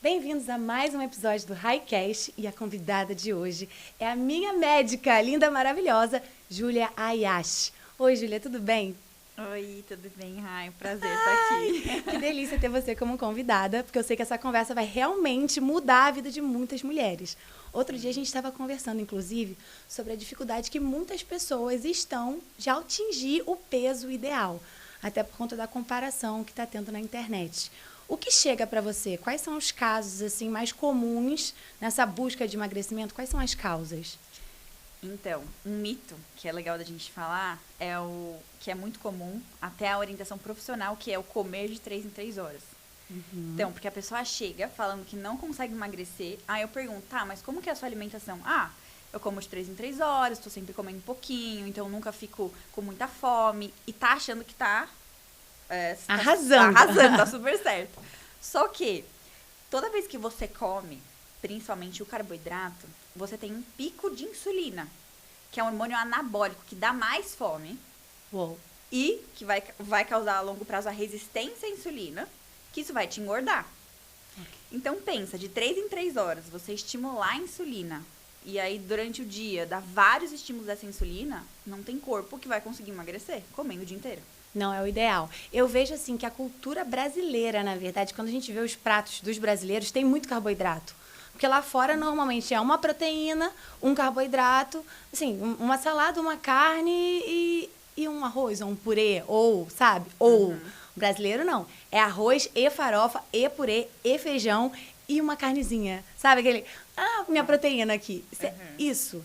Bem-vindos a mais um episódio do HiCast e a convidada de hoje é a minha médica, linda, maravilhosa, Júlia Ayashi. Oi, Júlia, tudo bem? Oi, tudo bem, Rai? Prazer estar aqui. Que delícia ter você como convidada, porque eu sei que essa conversa vai realmente mudar a vida de muitas mulheres. Outro dia a gente estava conversando, inclusive, sobre a dificuldade que muitas pessoas estão de atingir o peso ideal, até por conta da comparação que está tendo na internet. O que chega para você? Quais são os casos assim mais comuns nessa busca de emagrecimento? Quais são as causas? Então, um mito que é legal da gente falar é o que é muito comum, até a orientação profissional, que é o comer de 3 em 3 horas. Então, porque a pessoa chega falando que não consegue emagrecer, aí eu pergunto, tá, mas como que é a sua alimentação? Ah, eu como de 3 em 3 horas, tô sempre comendo um pouquinho, então eu nunca fico com muita fome, e tá achando que tá Arrasando. Tá arrasando, tá super certo. Só que, toda vez que você come, principalmente o carboidrato, você tem um pico de insulina, que é um hormônio anabólico que dá mais fome. Uou. E que vai causar a longo prazo a resistência à insulina, que isso vai te engordar. Então pensa, de 3 em 3 horas, você estimular a insulina, e aí durante o dia dá vários estímulos dessa insulina, não tem corpo que vai conseguir emagrecer comendo o dia inteiro. Não é o ideal. Eu vejo assim que a cultura brasileira, na verdade, quando a gente vê os pratos dos brasileiros, tem muito carboidrato. Porque lá fora, normalmente, é uma proteína, um carboidrato, assim, uma salada, uma carne e um arroz, ou um purê, ou, sabe? Ou, o brasileiro não. É arroz e farofa, e purê, e feijão, e uma carnezinha. Sabe aquele, minha proteína aqui. Isso.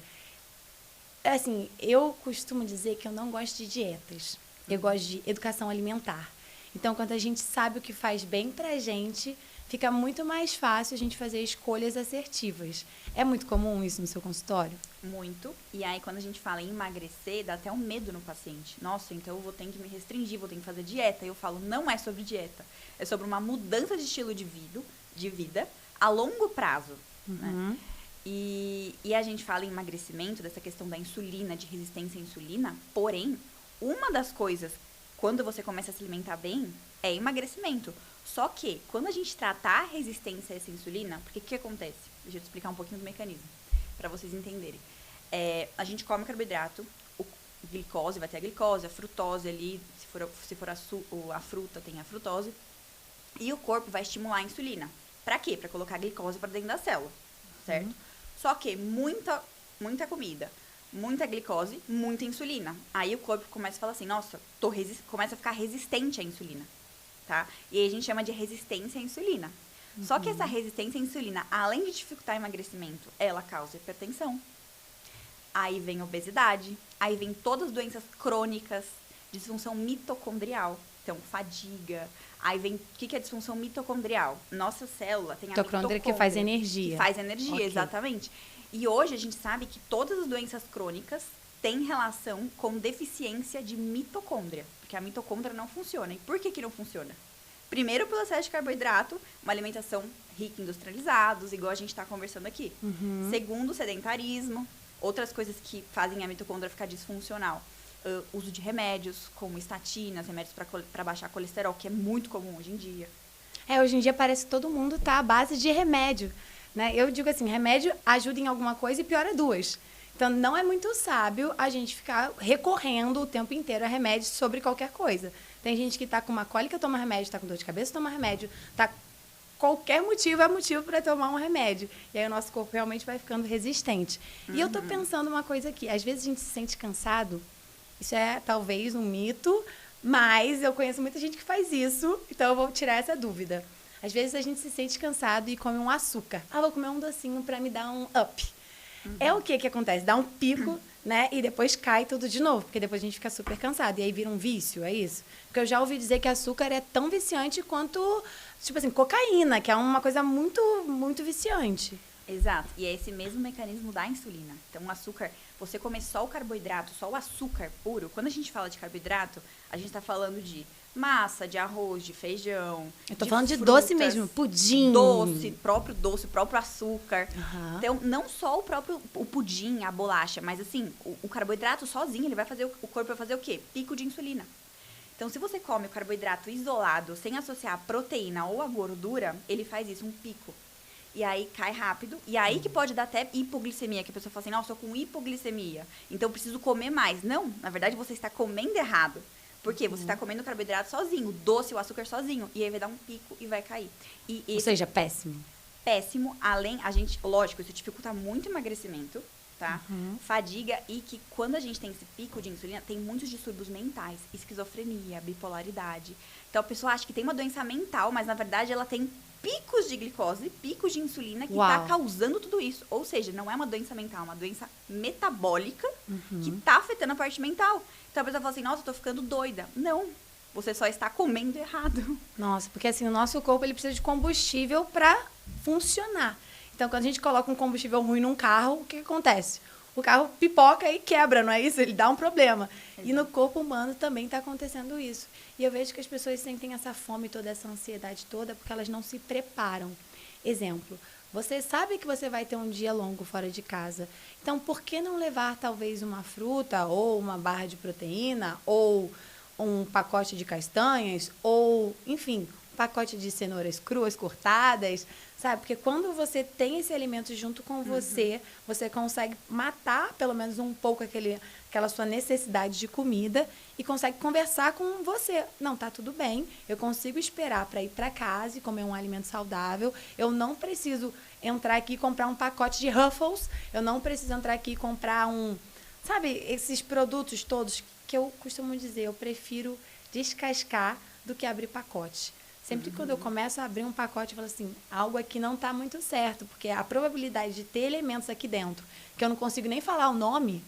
Assim, eu costumo dizer que eu não gosto de dietas. Eu gosto de educação alimentar. Então, quando a gente sabe o que faz bem pra gente, fica muito mais fácil a gente fazer escolhas assertivas. É muito comum isso no seu consultório? Muito. E aí, quando a gente fala em emagrecer, dá até um medo no paciente. Nossa, então eu vou ter que me restringir, vou ter que fazer dieta. E eu falo, não é sobre dieta. É sobre uma mudança de estilo de vida a longo prazo. Né? E a gente fala em emagrecimento, dessa questão da insulina, de resistência à insulina. Porém, uma das coisas, quando você começa a se alimentar bem, é emagrecimento. Só que, quando a gente tratar a resistência a essa insulina, porque o que acontece? Deixa eu te explicar um pouquinho do mecanismo, para vocês entenderem. A gente come carboidrato, glicose, vai ter a glicose, a frutose ali, se for a fruta, tem a frutose, e o corpo vai estimular a insulina. Para quê? Para colocar a glicose para dentro da célula, certo? Só que muita comida, muita glicose, muita insulina. Aí o corpo começa a falar assim, nossa, começa a ficar resistente à insulina, tá? E aí a gente chama de resistência à insulina. Só que essa resistência à insulina, além de dificultar o emagrecimento, ela causa hipertensão. Aí vem obesidade, aí vem todas as doenças crônicas, disfunção mitocondrial, então fadiga. Aí vem, o que é disfunção mitocondrial? Nossa célula tem a mitocôndria que faz energia. Que faz energia, okay. Exatamente. E hoje a gente sabe que todas as doenças crônicas têm relação com deficiência de mitocôndria, porque a mitocôndria não funciona. E por que não funciona? Primeiro, pelo excesso de carboidrato, uma alimentação rica em industrializados, igual a gente está conversando aqui. Segundo, sedentarismo, outras coisas que fazem a mitocôndria ficar disfuncional. Uso de remédios, como estatinas, remédios para baixar colesterol, que é muito comum hoje em dia. Hoje em dia parece que todo mundo está à base de remédio. Né? Eu digo assim, remédio ajuda em alguma coisa e piora duas. Então, não é muito sábio a gente ficar recorrendo o tempo inteiro a remédios sobre qualquer coisa. Tem gente que está com uma cólica, toma remédio, está com dor de cabeça, toma remédio. Qualquer motivo é motivo para tomar um remédio. E aí o nosso corpo realmente vai ficando resistente. E eu estou pensando uma coisa aqui. Às vezes a gente se sente cansado. Isso é talvez um mito, mas eu conheço muita gente que faz isso. Então, eu vou tirar essa dúvida. Às vezes a gente se sente cansado e come um açúcar. Vou comer um docinho para me dar um up. É o que acontece? Dá um pico, né? E depois cai tudo de novo, porque depois a gente fica super cansado. E aí vira um vício, é isso? Porque eu já ouvi dizer que açúcar é tão viciante quanto, tipo assim, cocaína, que é uma coisa muito, muito viciante. Exato. E é esse mesmo mecanismo da insulina. Então, o açúcar, você comer só o carboidrato, só o açúcar puro, quando a gente fala de carboidrato, a gente está falando de massa, de arroz, de feijão. Eu tô falando de doce mesmo, pudim. Doce, próprio açúcar. Então, não só o pudim, a bolacha, mas assim, o carboidrato sozinho, ele vai fazer, o corpo vai fazer o quê? Pico de insulina. Então, se você come o carboidrato isolado, sem associar a proteína ou a gordura, ele faz isso, um pico. E aí cai rápido. E aí que pode dar até hipoglicemia, que a pessoa fala assim, nossa, eu tô com hipoglicemia, então eu preciso comer mais. Não, na verdade você está comendo errado. Porque você está comendo o carboidrato sozinho, o doce, o açúcar sozinho. E aí vai dar um pico e vai cair. Ou seja, péssimo. Péssimo, além, lógico, isso dificulta muito o emagrecimento, tá? Fadiga e que quando a gente tem esse pico de insulina, tem muitos distúrbios mentais, esquizofrenia, bipolaridade. Então a pessoa acha que tem uma doença mental, mas na verdade ela tem picos de glicose, picos de insulina que está causando tudo isso. Ou seja, não é uma doença mental, é uma doença metabólica que está afetando a parte mental. Então a pessoa fala assim, nossa, eu tô ficando doida. Não, você só está comendo errado. Nossa, porque assim, o nosso corpo ele precisa de combustível para funcionar. Então, quando a gente coloca um combustível ruim num carro, o que acontece? O carro pipoca e quebra, não é isso? Ele dá um problema. Exato. E no corpo humano também está acontecendo isso. E eu vejo que as pessoas sentem essa fome, toda essa ansiedade toda, porque elas não se preparam. Exemplo, você sabe que você vai ter um dia longo fora de casa. Então, por que não levar talvez uma fruta, ou uma barra de proteína, ou um pacote de castanhas, ou, enfim, um pacote de cenouras cruas, cortadas, sabe? Porque quando você tem esse alimento junto com você, você consegue matar pelo menos um pouco aquela sua necessidade de comida e consegue conversar com você. Não, tá tudo bem, eu consigo esperar para ir para casa e comer um alimento saudável, eu não preciso entrar aqui e comprar um pacote de Ruffles, eu não preciso entrar aqui e comprar sabe, esses produtos todos que eu costumo dizer, eu prefiro descascar do que abrir pacote. Sempre quando eu começo a abrir um pacote, eu falo assim, algo aqui não está muito certo, porque a probabilidade de ter elementos aqui dentro, que eu não consigo nem falar o nome,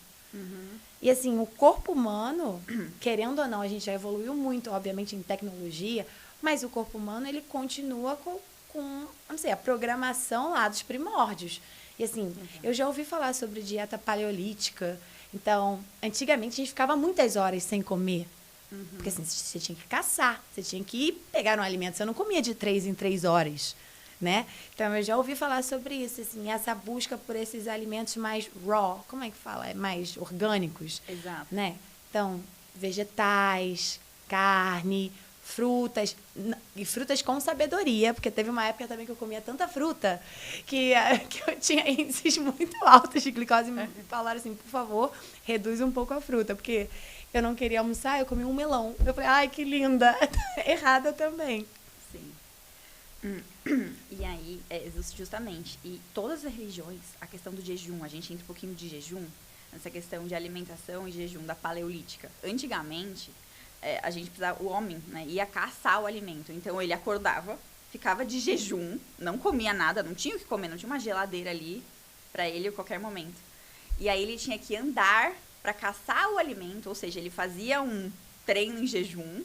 e assim, o corpo humano, querendo ou não, a gente já evoluiu muito, obviamente, em tecnologia, mas o corpo humano, ele continua com não sei, a programação lá dos primórdios. E assim, eu já ouvi falar sobre dieta paleolítica. Então, antigamente a gente ficava muitas horas sem comer. Porque assim, você tinha que caçar, você tinha que pegar um alimento. Você não comia de 3 em 3 horas, né? Então, eu já ouvi falar sobre isso, assim, essa busca por esses alimentos mais raw, como é que fala? Mais orgânicos. Exato. Né? Então, vegetais, carne, frutas, e frutas com sabedoria, porque teve uma época também que eu comia tanta fruta que eu tinha índices muito altos de glicose e me falaram assim, por favor, reduz um pouco a fruta, porque eu não queria almoçar, eu comi um melão. Eu falei, ai, que linda. Errada também. Sim. E aí, justamente, e todas as religiões, a questão do jejum, a gente entra um pouquinho de jejum, essa questão de alimentação e jejum da paleolítica. Antigamente, a gente precisava, o homem, né, ia caçar o alimento. Então, ele acordava, ficava de jejum, não comia nada, não tinha o que comer, não tinha uma geladeira ali para ele a qualquer momento. E aí, ele tinha que andar para caçar o alimento, ou seja, ele fazia um treino em jejum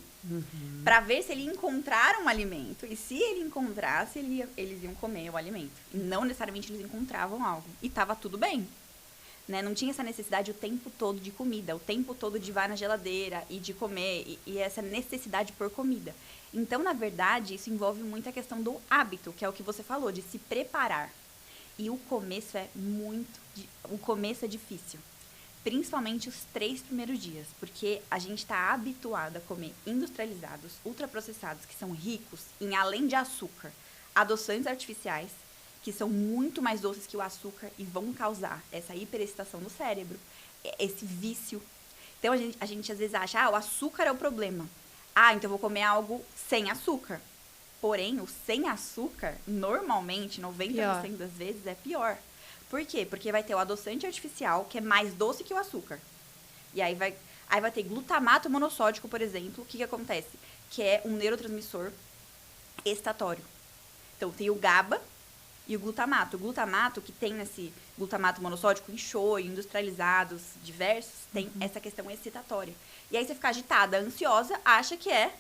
para ver se ele encontrar um alimento. E se ele encontrasse, eles iam comer o alimento. E não necessariamente eles encontravam algo. E estava tudo bem. Né? Não tinha essa necessidade o tempo todo de comida, o tempo todo de ir na geladeira e de comer, e essa necessidade por comida. Então, na verdade, isso envolve muito a questão do hábito, que é o que você falou, de se preparar. E o começo é difícil. Principalmente os 3 primeiros dias, porque a gente está habituado a comer industrializados, ultraprocessados, que são ricos em, além de açúcar, adoçantes artificiais, que são muito mais doces que o açúcar e vão causar essa hiperexcitação no cérebro, esse vício. Então, a gente às vezes acha, o açúcar é o problema. Então eu vou comer algo sem açúcar. Porém, o sem açúcar, normalmente, 90% das vezes, é pior. Por quê? Porque vai ter o adoçante artificial, que é mais doce que o açúcar. E aí vai ter glutamato monossódico, por exemplo. O que acontece? Que é um neurotransmissor excitatório. Então, tem o GABA e o glutamato. O glutamato, que tem esse glutamato monossódico em shoyu, industrializados, diversos, tem essa questão excitatória. E aí você fica agitada, ansiosa, acha que é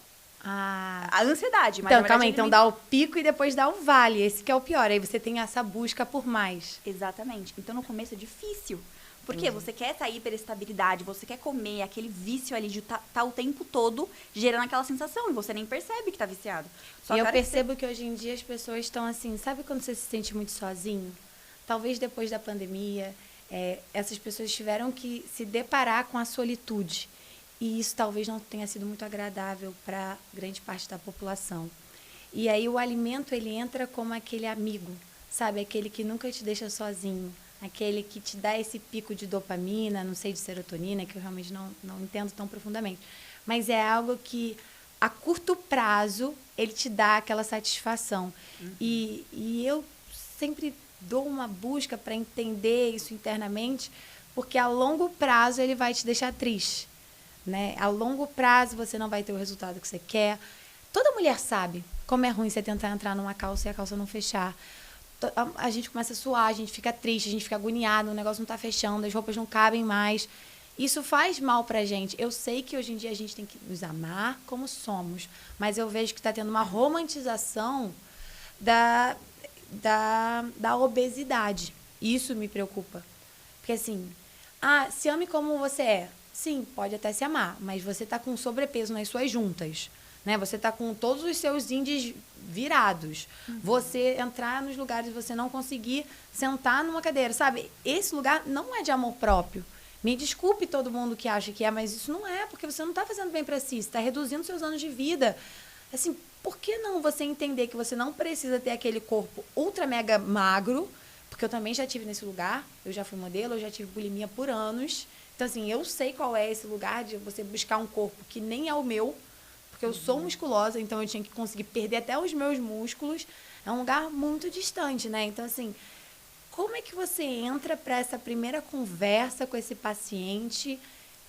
a ansiedade. Mas então, calma aí. Então, dá o pico e depois dá o vale. Esse que é o pior. Aí você tem essa busca por mais. Exatamente. Então, no começo é difícil. Porque você quer essa hiperestabilidade, você quer comer, aquele vício ali de tá o tempo todo gerando aquela sensação. E você nem percebe que tá viciado. Só e eu percebo que hoje em dia as pessoas estão assim... Sabe quando você se sente muito sozinho? Talvez depois da pandemia, essas pessoas tiveram que se deparar com a solitude. E isso talvez não tenha sido muito agradável para grande parte da população. E aí o alimento, ele entra como aquele amigo, sabe? Aquele que nunca te deixa sozinho, aquele que te dá esse pico de dopamina, não sei, de serotonina, que eu realmente não entendo tão profundamente. Mas é algo que, a curto prazo, ele te dá aquela satisfação. E eu sempre dou uma busca para entender isso internamente, porque a longo prazo ele vai te deixar triste, né? A longo prazo você não vai ter o resultado que você quer. Toda mulher sabe como é ruim você tentar entrar numa calça e a calça não fechar. A gente começa a suar, a gente fica triste, a gente fica agoniado, o negócio não está fechando, as roupas não cabem mais. Isso faz mal pra gente. Eu sei que hoje em dia a gente tem que nos amar como somos, mas eu vejo que está tendo uma romantização da obesidade. Isso me preocupa. Porque assim, se ame como você é. Sim, pode até se amar, mas você está com sobrepeso nas suas juntas. Né? Você está com todos os seus índices virados. Você entrar nos lugares e você não conseguir sentar numa cadeira, sabe? Esse lugar não é de amor próprio. Me desculpe todo mundo que acha que é, mas isso não é, porque você não está fazendo bem para si, você está reduzindo seus anos de vida. Assim, por que não você entender que você não precisa ter aquele corpo ultra mega magro? Porque eu também já tive nesse lugar, eu já fui modelo, eu já tive bulimia por anos. Então, assim, eu sei qual é esse lugar de você buscar um corpo que nem é o meu, porque eu sou musculosa, então eu tinha que conseguir perder até os meus músculos. É um lugar muito distante, né? Então, assim, como é que você entra para essa primeira conversa com esse paciente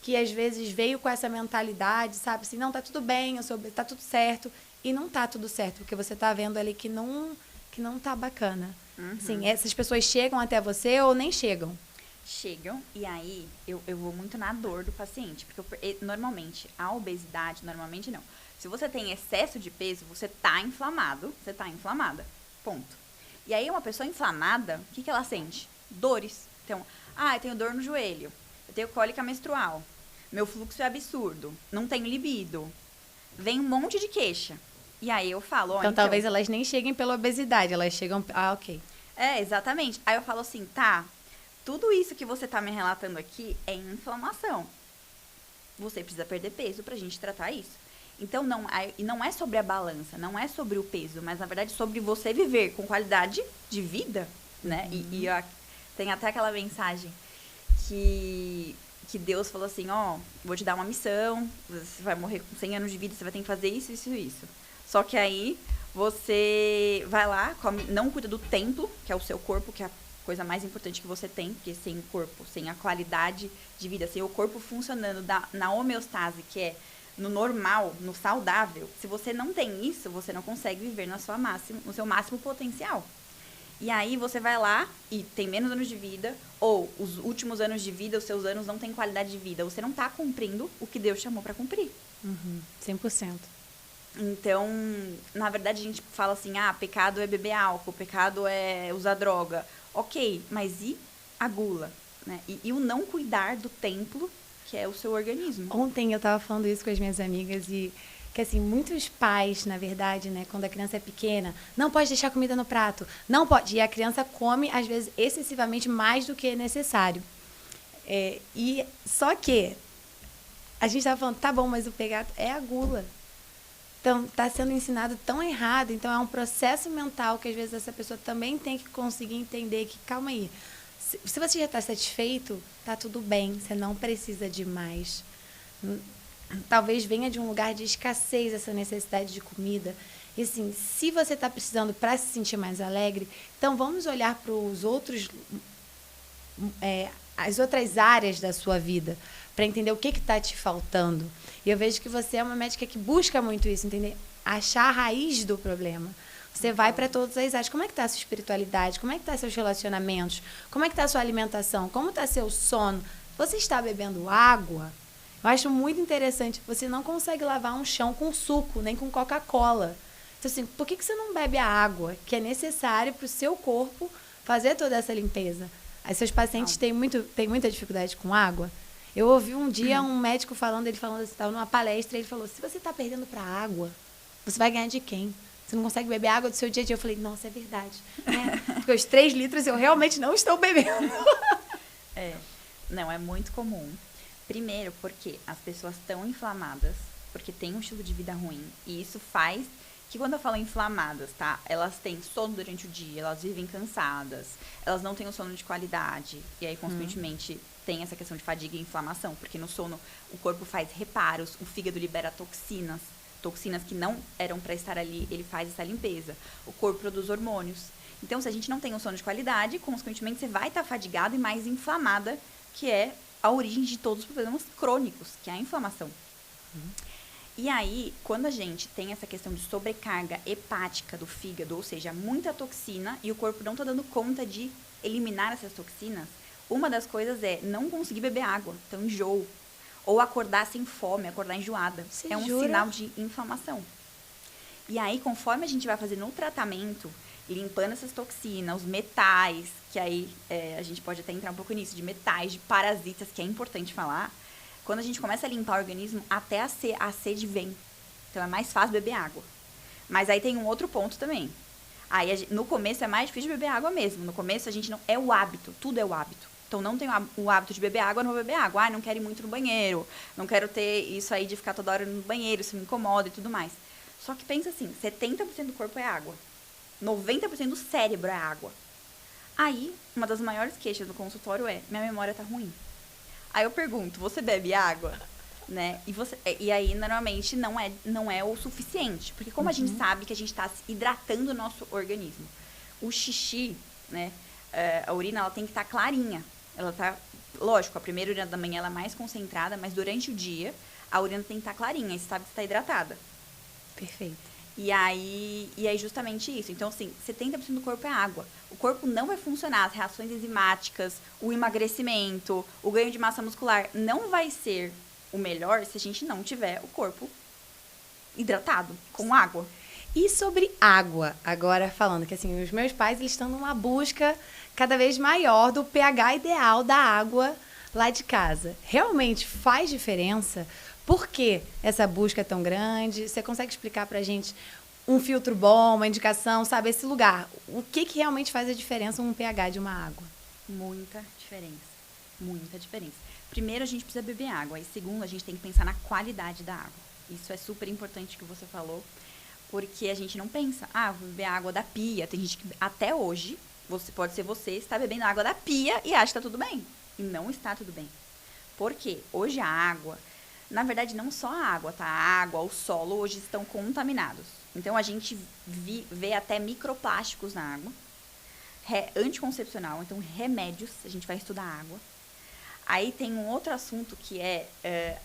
que às vezes veio com essa mentalidade, sabe? Assim, não, tá tudo bem, tá tudo certo. E não tá tudo certo, porque você tá vendo ali que não tá bacana. Assim, essas pessoas chegam até você ou nem chegam? Chegam, e aí eu vou muito na dor do paciente. Porque normalmente, a obesidade, normalmente não. Se você tem excesso de peso, você tá inflamado, você tá inflamada. Ponto. E aí, uma pessoa inflamada, o que ela sente? Dores. Então, eu tenho dor no joelho, eu tenho cólica menstrual, meu fluxo é absurdo, não tenho libido. Vem um monte de queixa. E aí eu falo, então, talvez elas nem cheguem pela obesidade, elas chegam... ok. Exatamente. Aí eu falo assim, tudo isso que você tá me relatando aqui é inflamação. Você precisa perder peso pra gente tratar isso. Então, não é sobre a balança, não é sobre o peso, mas, na verdade, sobre você viver com qualidade de vida, né? E tem até aquela mensagem que Deus falou assim, vou te dar uma missão, você vai morrer com 100 anos de vida, você vai ter que fazer isso, isso e isso. Só que aí, você vai lá, não cuida do templo, que é o seu corpo, que é a coisa mais importante que você tem, porque sem o corpo, sem a qualidade de vida, sem o corpo funcionando na homeostase, que é no normal, no saudável, se você não tem isso, você não consegue viver no seu máximo potencial. E aí você vai lá e tem menos anos de vida, ou os últimos anos de vida, os seus anos não têm qualidade de vida. Você não está cumprindo o que Deus chamou para cumprir. 100%. Então, na verdade, a gente fala assim, pecado é beber álcool, pecado é usar droga. Ok, mas e a gula? Né? E o não cuidar do templo, que é o seu organismo. Ontem eu estava falando isso com as minhas amigas e que, assim, muitos pais, na verdade, né, quando a criança é pequena, não pode deixar comida no prato, não pode. E a criança come, às vezes, excessivamente mais do que é necessário. E só que a gente estava falando, tá bom, mas o pecado é a gula. Então, está sendo ensinado tão errado. Então, é um processo mental que, às vezes, essa pessoa também tem que conseguir entender que, calma aí, se você já está satisfeito, tá tudo bem, você não precisa de mais. Talvez venha de um lugar de escassez essa necessidade de comida. E assim, se você está precisando para se sentir mais alegre, então vamos olhar para os outros, as outras áreas da sua vida, para entender o que está te faltando. E eu vejo que você é uma médica que busca muito isso, entender? Achar a raiz do problema. Você vai para todas as áreas. Como é que está a sua espiritualidade? Como é que está seus relacionamentos? Como é que está a sua alimentação? Como está seu sono? Você está bebendo água? Eu acho muito interessante. Você não consegue lavar um chão com suco, nem com Coca-Cola. Então, assim, por que você não bebe a água que é necessária para o seu corpo fazer toda essa limpeza? Aí seus pacientes têm muita dificuldade com água. Eu ouvi um dia um médico falando, estava numa palestra, ele falou, se você está perdendo para a água, você vai ganhar de quem? Você não consegue beber água do seu dia a dia. Eu falei, nossa, é verdade. Né? Porque os 3 litros eu realmente não estou bebendo. Não, é muito comum. Primeiro, porque as pessoas estão inflamadas, porque tem um estilo de vida ruim. E isso faz que, quando eu falo inflamadas, tá? Elas têm sono durante o dia, elas vivem cansadas, elas não têm um sono de qualidade. E aí, consequentemente, tem essa questão de fadiga e inflamação. Porque no sono, o corpo faz reparos, o fígado libera toxinas. Toxinas que não eram para estar ali, ele faz essa limpeza. O corpo produz hormônios. Então, se a gente não tem um sono de qualidade, consequentemente, você vai estar fadigada e mais inflamada, que é a origem de todos os problemas crônicos, que é a inflamação. E aí, quando a gente tem essa questão de sobrecarga hepática do fígado, ou seja, muita toxina, e o corpo não está dando conta de eliminar essas toxinas, uma das coisas é não conseguir beber água, então enjoo. Ou acordar sem fome, acordar enjoada. Você é um jura? sinal de inflamação. E aí, conforme a gente vai fazendo o tratamento, limpando essas toxinas, os metais, que aí a gente pode até entrar um pouco nisso, de metais, de parasitas, que é importante falar. Quando a gente começa a limpar o organismo, até a sede vem. Então, é mais fácil beber água. Mas aí tem um outro ponto também. Aí, no começo, é mais difícil de beber água mesmo. No começo, a gente não... É o hábito. Tudo é o hábito. Então, não tenho o hábito de beber água, não vou beber água. Não quero ir muito no banheiro. Não quero ter isso aí de ficar toda hora no banheiro, isso me incomoda e tudo mais. Só que pensa assim, 70% do corpo é água. 90% do cérebro é água. Aí, uma das maiores queixas do consultório é, minha memória tá ruim. Aí eu pergunto, você bebe água? Né? E aí, normalmente, não é o suficiente. Porque como a gente sabe que a gente está hidratando o nosso organismo. O xixi, né? A urina, ela tem que estar clarinha. Ela tá, lógico, a primeira urina da manhã ela é mais concentrada, mas durante o dia, a urina tem que estar clarinha. E você sabe que está hidratada. Perfeito. E aí justamente isso. Então, assim, 70% do corpo é água. O corpo não vai funcionar. As reações enzimáticas, o emagrecimento, o ganho de massa muscular não vai ser o melhor se a gente não tiver o corpo hidratado, com água. E sobre água, agora falando que assim, os meus pais eles estão numa busca cada vez maior do pH ideal da água lá de casa. Realmente faz diferença? Por que essa busca é tão grande? Você consegue explicar pra gente um filtro bom, uma indicação, sabe, esse lugar? O que realmente faz a diferença um pH de uma água? Muita diferença. Muita diferença. Primeiro, a gente precisa beber água. E segundo, a gente tem que pensar na qualidade da água. Isso é super importante que você falou. Porque a gente não pensa, vou beber água da pia. Tem gente que, até hoje, pode ser você, está bebendo água da pia e acha que está tudo bem. E não está tudo bem. Por quê? Hoje a água, na verdade, não só a água, tá? A água, o solo, hoje estão contaminados. Então, a gente vê até microplásticos na água. Anticoncepcional, então remédios, a gente vai estudar água. Aí tem um outro assunto que é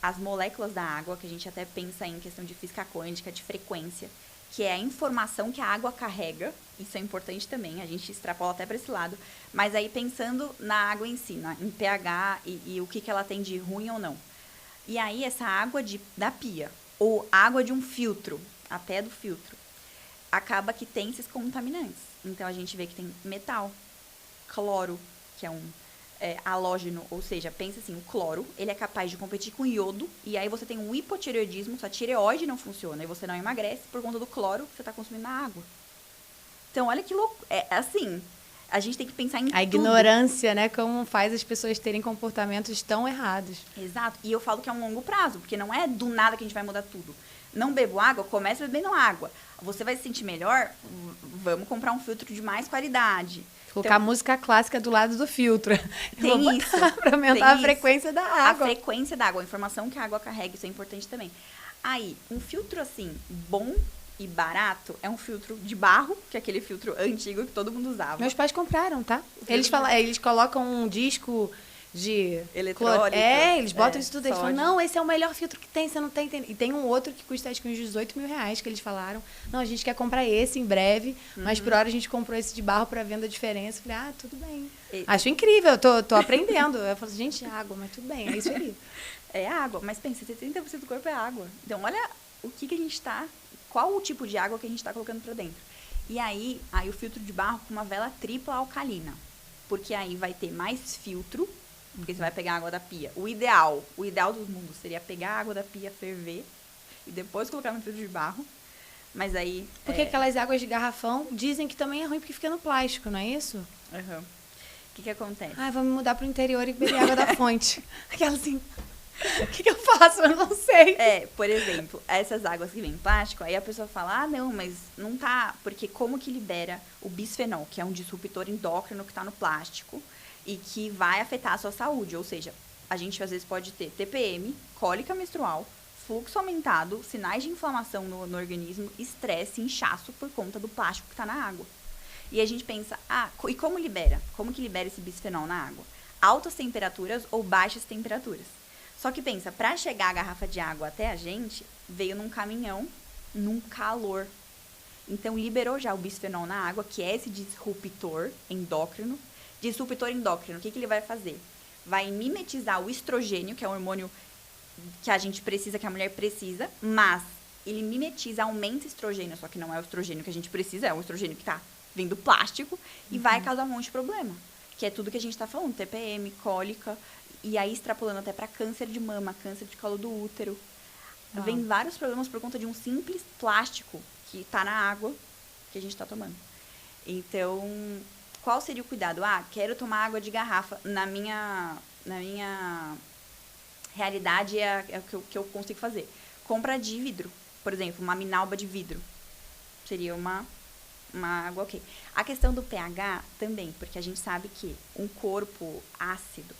as moléculas da água, que a gente até pensa em questão de física quântica, de frequência, que é a informação que a água carrega. Isso é importante também, a gente extrapola até para esse lado. Mas aí pensando na água em si, em pH e o que ela tem de ruim ou não. E aí essa água da pia, ou água de um filtro, até do filtro, acaba que tem esses contaminantes. Então, a gente vê que tem metal, cloro, que é um halógeno, ou seja, pensa assim, o cloro, ele é capaz de competir com iodo, e aí você tem um hipotireoidismo, sua tireoide não funciona, e você não emagrece por conta do cloro que você está consumindo na água. Então, olha que louco. Assim, a gente tem que pensar em tudo. A ignorância, né, como faz as pessoas terem comportamentos tão errados. Exato. E eu falo que é um longo prazo, porque não é do nada que a gente vai mudar tudo. Não bebo água, comece bebendo água. Você vai se sentir melhor? Vamos comprar um filtro de mais qualidade. Colocar então, música clássica do lado do filtro. Tem isso. Para aumentar a frequência da água. A frequência da água, a informação que a água carrega, isso é importante também. Aí, um filtro assim, bom e barato, é um filtro de barro, que é aquele filtro antigo que todo mundo usava. Meus pais compraram, tá? Eles colocam um disco de eletrólito. Eles botam isso tudo. Eles falam, não, esse é o melhor filtro que tem, você não tem. E tem um outro que custa acho que uns 18 mil reais, que eles falaram. Não, a gente quer comprar esse em breve, mas por hora a gente comprou esse de barro para vendo a diferença. Eu falei, tudo bem. Acho incrível, eu tô aprendendo. Eu falo, gente, é água, mas tudo bem, é isso aí. É água, mas pensa, 70% do corpo é água. Então, olha o que a gente tá, qual o tipo de água que a gente tá colocando para dentro. E aí o filtro de barro com uma vela tripla alcalina. Porque aí vai ter mais filtro, porque você vai pegar a água da pia. O ideal do mundo seria pegar a água da pia, ferver e depois colocar no filtro de barro. Mas aí... Porque aquelas águas de garrafão dizem que também é ruim porque fica no plástico, não é isso? Uhum. O que acontece? Vamos mudar pro interior e beber água da fonte. Aquela assim... O que eu faço? Eu não sei. Por exemplo, essas águas que vêm em plástico, aí a pessoa fala, ah, não, mas não tá, porque como que libera o bisfenol, que é um disruptor endócrino que tá no plástico e que vai afetar a sua saúde, ou seja, a gente às vezes pode ter TPM, cólica menstrual, fluxo aumentado, sinais de inflamação no organismo, estresse, inchaço por conta do plástico que tá na água. E a gente pensa, e como libera? Como que libera esse bisfenol na água? Altas temperaturas ou baixas temperaturas? Só que pensa, para chegar a garrafa de água até a gente, veio num caminhão, num calor. Então, liberou já o bisfenol na água, que é esse disruptor endócrino. Disruptor endócrino, o que ele vai fazer? Vai mimetizar o estrogênio, que é o hormônio que a gente precisa, que a mulher precisa, mas ele mimetiza, aumenta o estrogênio, só que não é o estrogênio que a gente precisa, é o estrogênio que está vindo do plástico, e vai causar um monte de problema. Que é tudo que a gente está falando, TPM, cólica, e aí extrapolando até para câncer de mama, câncer de colo do útero. Vem vários problemas por conta de um simples plástico que está na água que a gente está tomando. Então, qual seria o cuidado? Quero tomar água de garrafa. Na minha realidade é o que eu consigo fazer. Compra de vidro, por exemplo, uma minalba de vidro. Seria uma água ok. A questão do pH também, porque a gente sabe que um corpo ácido,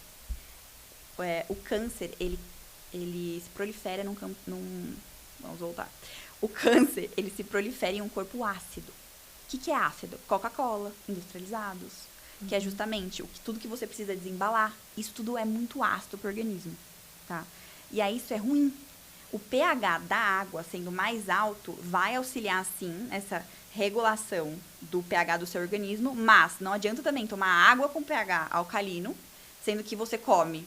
o câncer, ele se prolifera vamos voltar. O câncer, ele se prolifera em um corpo ácido. O que é ácido? Coca-Cola, industrializados, que é justamente tudo que você precisa desembalar. Isso tudo é muito ácido para o organismo, tá? E aí isso é ruim. O pH da água sendo mais alto vai auxiliar, sim, essa regulação do pH do seu organismo, mas não adianta também tomar água com pH alcalino, sendo que você come,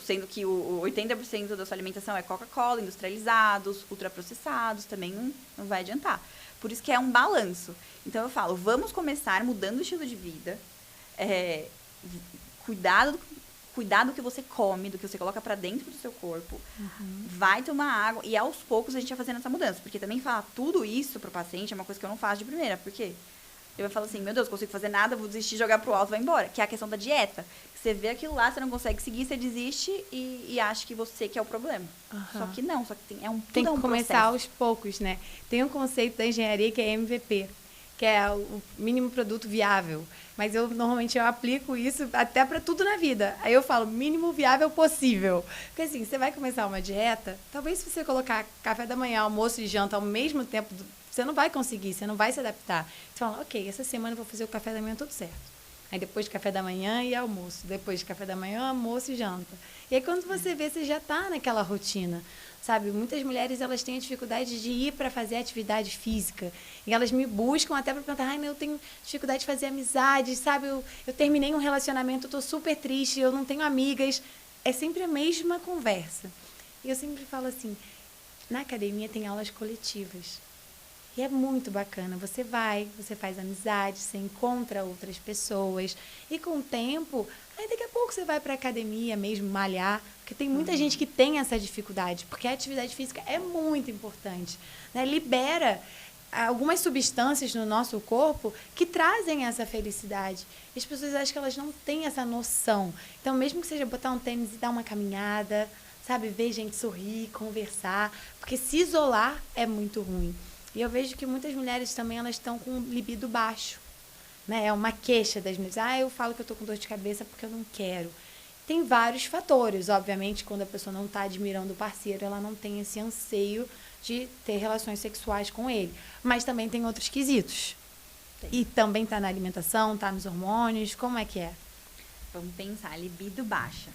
sendo que o 80% da sua alimentação é Coca-Cola, industrializados, ultraprocessados, também não vai adiantar. Por isso que é um balanço. Então eu falo, vamos começar mudando o estilo de vida, cuidado do que você come, do que você coloca pra dentro do seu corpo, vai tomar água, e aos poucos a gente vai fazendo essa mudança, porque também falar tudo isso pro paciente é uma coisa que eu não faço de primeira, porque eu falo assim, meu Deus, não consigo fazer nada, vou desistir, jogar pro alto, vai embora, que é a questão da dieta. Você vê aquilo lá, você não consegue seguir, você desiste e acha que você que é o problema. Só que não, tem que começar aos poucos, né? Tem um conceito da engenharia que é MVP, que é o mínimo produto viável. Mas normalmente eu aplico isso até para tudo na vida. Aí eu falo, mínimo viável possível. Porque assim, você vai começar uma dieta, talvez se você colocar café da manhã, almoço e janta ao mesmo tempo, você não vai conseguir, você não vai se adaptar. Você fala, ok, essa semana eu vou fazer o café da manhã tudo certo. Aí depois de café da manhã e almoço. Depois de café da manhã, almoço e janta. E aí quando você vê, você já está naquela rotina. Sabe, muitas mulheres, elas têm a dificuldade de ir para fazer atividade física. E elas me buscam até para perguntar, eu tenho dificuldade de fazer amizade, sabe? Eu terminei um relacionamento, eu tô super triste, eu não tenho amigas. É sempre a mesma conversa. E eu sempre falo assim, na academia tem aulas coletivas. E é muito bacana. Você faz amizade, você encontra outras pessoas. E com o tempo, aí daqui a pouco você vai para a academia mesmo, malhar. Porque tem muita gente que tem essa dificuldade. Porque a atividade física é muito importante, né? Libera algumas substâncias no nosso corpo que trazem essa felicidade. E as pessoas acham que elas não têm essa noção. Então, mesmo que seja botar um tênis e dar uma caminhada, sabe? Ver gente sorrir, conversar. Porque se isolar é muito ruim. E eu vejo que muitas mulheres também, elas estão com libido baixo, né? É uma queixa das mulheres. Eu falo que eu estou com dor de cabeça porque eu não quero. Tem vários fatores. Obviamente, quando a pessoa não está admirando o parceiro, ela não tem esse anseio de ter relações sexuais com ele. Mas também tem outros quesitos. E também está na alimentação, está nos hormônios. Como é que é? Vamos pensar, libido baixa.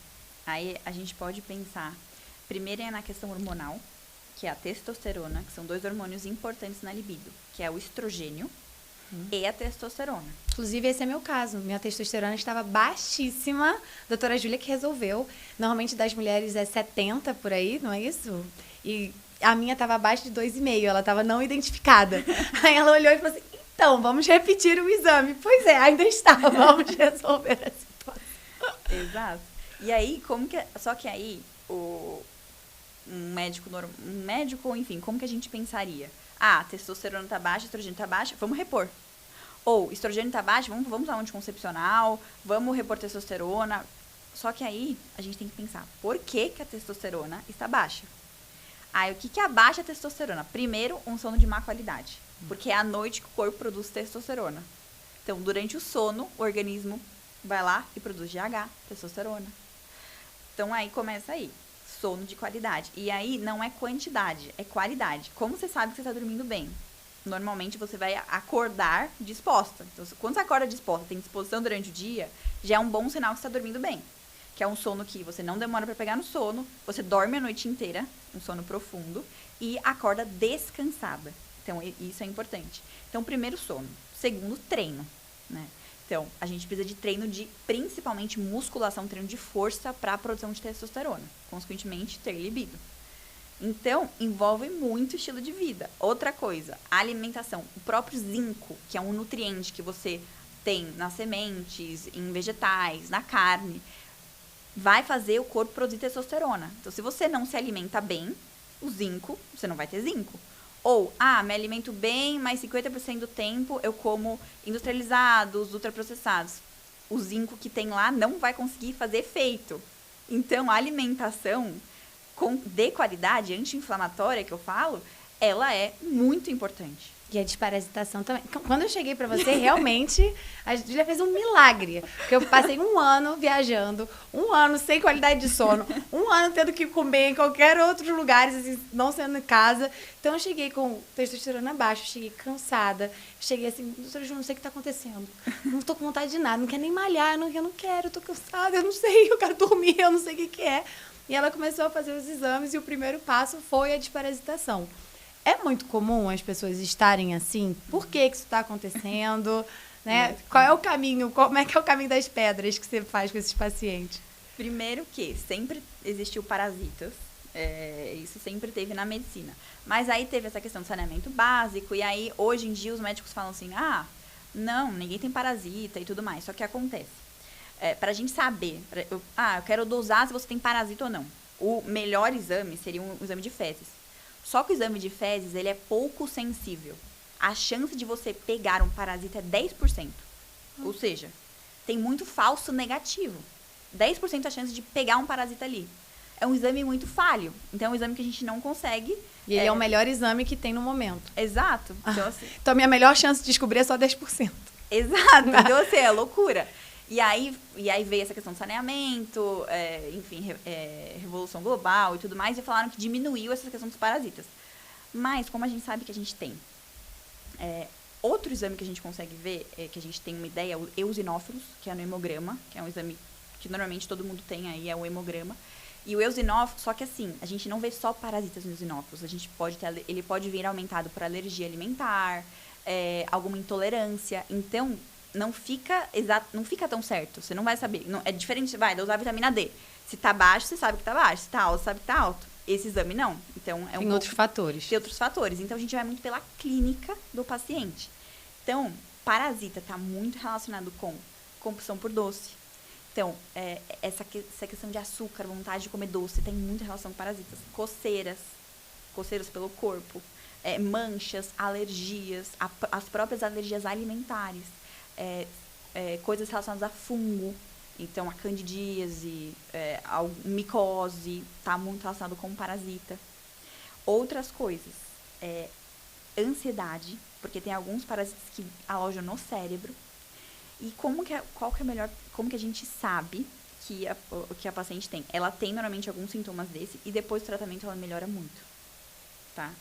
Aí a gente pode pensar, primeiro é na questão hormonal, que é a testosterona, que são 2 hormônios importantes na libido, que é o estrogênio e a testosterona. Inclusive, esse é meu caso. Minha testosterona estava baixíssima. Doutora Júlia que resolveu. Normalmente, das mulheres é 70 por aí, não é isso? E a minha estava abaixo de 2,5. Ela estava não identificada. Aí ela olhou e falou assim, então, vamos repetir o exame. Pois é, ainda está. Vamos resolver a situação. Exato. E aí, só que aí, um médico, enfim, como que a gente pensaria? Testosterona tá baixa, estrogênio tá baixo, vamos repor. Ou, estrogênio tá baixo, vamos ao anticoncepcional, vamos repor testosterona. Só que aí a gente tem que pensar, por que que a testosterona está baixa? Aí, o que que abaixa a testosterona? Primeiro, um sono de má qualidade. Porque é à noite que o corpo produz testosterona. Então, durante o sono, o organismo vai lá e produz GH, testosterona. Então, aí começa aí. Sono de qualidade. E aí, não é quantidade, é qualidade. Como você sabe que você está dormindo bem? Normalmente, você vai acordar disposta. Então, quando você acorda disposta, tem disposição durante o dia, já é um bom sinal que você está dormindo bem. Que é um sono que você não demora para pegar no sono, você dorme a noite inteira, um sono profundo, e acorda descansada. Então, isso é importante. Então, primeiro, sono. Segundo, treino, né? Então, a gente precisa de treino de, principalmente, musculação, treino de força para a produção de testosterona. Consequentemente, ter libido. Então, envolve muito estilo de vida. Outra coisa, a alimentação. O próprio zinco, que é um nutriente que você tem nas sementes, em vegetais, na carne, vai fazer o corpo produzir testosterona. Então, se você não se alimenta bem, o zinco, você não vai ter zinco. Ou, me alimento bem, mas 50% do tempo eu como industrializados, ultraprocessados. O zinco que tem lá não vai conseguir fazer efeito. Então, a alimentação de qualidade, anti-inflamatória que eu falo, ela é muito importante. E a desparasitação também. Quando eu cheguei pra você, realmente, a Júlia fez um milagre. Porque eu passei um ano viajando, um ano sem qualidade de sono, um ano tendo que comer em qualquer outro lugar, assim, não sendo em casa. Então, eu cheguei com testosterona baixa, cheguei cansada. Cheguei assim, doutora Ju, não sei o que tá acontecendo. Não tô com vontade de nada, não quero nem malhar, eu não quero, eu tô cansada, eu não sei, eu quero dormir, eu não sei o que é. E ela começou a fazer os exames e o primeiro passo foi a desparasitação. É muito comum as pessoas estarem assim? Por que isso está acontecendo? Né? Qual é o caminho? Como é que é o caminho das pedras que você faz com esses pacientes? Primeiro que sempre existiu parasitas. Isso sempre teve na medicina. Mas aí teve essa questão do saneamento básico. E aí, hoje em dia, os médicos falam assim, não, ninguém tem parasita e tudo mais. Só que acontece. Para a gente saber, eu quero dosar se você tem parasita ou não. O melhor exame seria um exame de fezes. Só que o exame de fezes, ele é pouco sensível. A chance de você pegar um parasita é 10%. Ou seja, tem muito falso negativo. 10% a chance de pegar um parasita ali. É um exame muito falho. Então, é um exame que a gente não consegue. E ele é o melhor exame que tem no momento. Exato. Então, a minha melhor chance de descobrir é só 10%. Exato. Então, assim, é loucura. E aí veio essa questão do saneamento, revolução global e tudo mais, e falaram que diminuiu essa questão dos parasitas. Mas, como a gente sabe que a gente tem outro exame que a gente consegue ver, que a gente tem uma ideia, é o eosinófilos, que é no hemograma, que é um exame que normalmente todo mundo tem aí, é o hemograma. E o eosinófilo, só que assim, a gente não vê só parasitas no eosinófilos, ele pode vir aumentado por alergia alimentar, alguma intolerância, então não fica tão certo. Você não vai saber. É diferente, vai usar vitamina D. Se tá baixo, você sabe que tá baixo. Se tá alto, você sabe que tá alto. Esse exame não. Então, tem outros fatores. Tem outros fatores. Então, a gente vai muito pela clínica do paciente. Então, parasita tá muito relacionado com compulsão por doce. Então, essa questão de açúcar, vontade de comer doce, tem muita relação com parasitas. Coceiras pelo corpo, manchas, alergias, as próprias alergias alimentares. Coisas relacionadas a fungo, então a candidíase, a micose, está muito relacionado com parasita. Outras coisas, ansiedade, porque tem alguns parasitas que alojam no cérebro. E como que a gente sabe que a paciente tem? Ela tem normalmente alguns sintomas desse e depois do tratamento ela melhora muito, tá?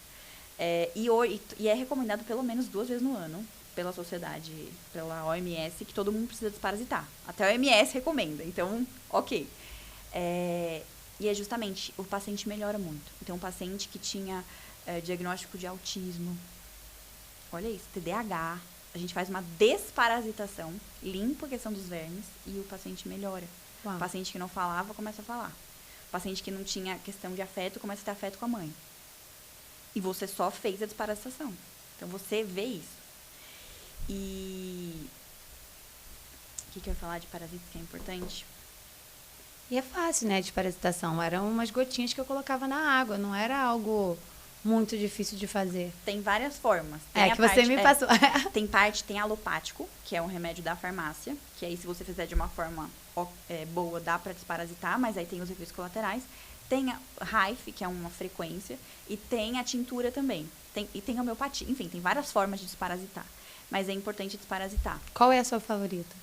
E é recomendado pelo menos 2 vezes no ano pela sociedade, pela OMS, que todo mundo precisa desparasitar. Até a OMS recomenda, então, ok. E é justamente, o paciente melhora muito. Então, um paciente que tinha diagnóstico de autismo, olha isso, TDAH, a gente faz uma desparasitação, limpa a questão dos vermes e o paciente melhora. Uau. O paciente que não falava, começa a falar. O paciente que não tinha questão de afeto, começa a ter afeto com a mãe. E você só fez a desparasitação. Então, você vê isso. E o que eu ia falar de parasitas que é importante? E é fácil, né, de desparasitação. Eram umas gotinhas que eu colocava na água, não era algo muito difícil de fazer. Tem várias formas. É, que você me passou. Tem alopático, que é um remédio da farmácia, que aí se você fizer de uma forma boa, dá pra desparasitar, mas aí tem os efeitos colaterais. Tem a Rife, que é uma frequência, e tem a tintura também. E tem a homeopatia. Enfim, tem várias formas de desparasitar. Mas é importante desparasitar. Qual é a sua favorita?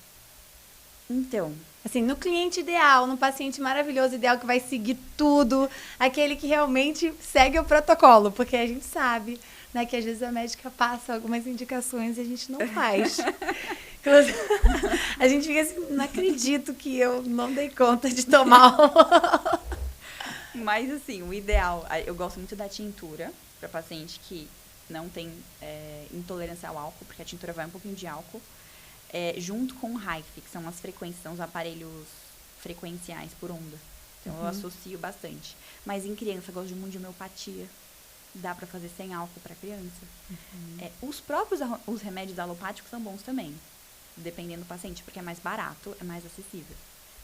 Então, Assim, no cliente ideal, no paciente maravilhoso, ideal que vai seguir tudo, aquele que realmente segue o protocolo, porque a gente sabe, né, que às vezes a médica passa algumas indicações e a gente não faz. A gente fica assim, não acredito que eu não dei conta de tomar mas assim, o ideal, eu gosto muito da tintura, para paciente que não tem intolerância ao álcool, porque a tintura vai um pouquinho de álcool. Junto com o Rife, que são as frequências, são os aparelhos frequenciais por onda. Então, eu associo bastante. Mas em criança, eu gosto muito de homeopatia. Dá pra fazer sem álcool pra criança. Os remédios alopáticos são bons também, dependendo do paciente, porque é mais barato, é mais acessível.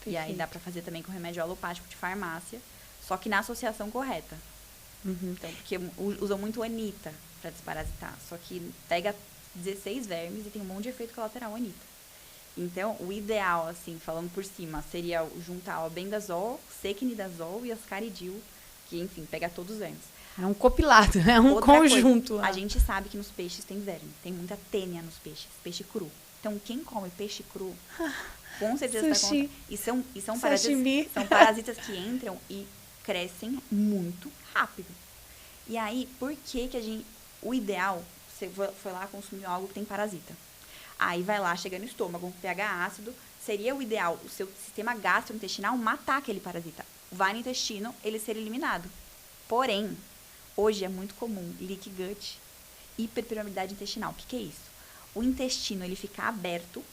Perfeito. E aí dá pra fazer também com remédio alopático de farmácia, só que na associação correta. Então, porque usam muito Anitta pra desparasitar, só que pega 16 vermes e tem um monte de efeito colateral, Anitta. Então, o ideal, assim, falando por cima, seria juntar o albendazol, sequinidazol e ascaridil, que, enfim, pega todos os vermes. É um compilado, é um Outra conjunto. Coisa, a gente sabe que nos peixes tem verme, tem muita tênia nos peixes, peixe cru. Então, quem come peixe cru, com certeza está com... E são parasitas que entram e crescem muito rápido. E aí, por que o ideal... Você foi lá, consumiu algo que tem parasita. Aí vai lá, chega no estômago, pH ácido, seria o ideal, o seu sistema gastrointestinal matar aquele parasita. Vai no intestino, ele ser eliminado. Porém, hoje é muito comum leaky gut, hiperpermeabilidade intestinal. O que é isso? O intestino, ele fica aberto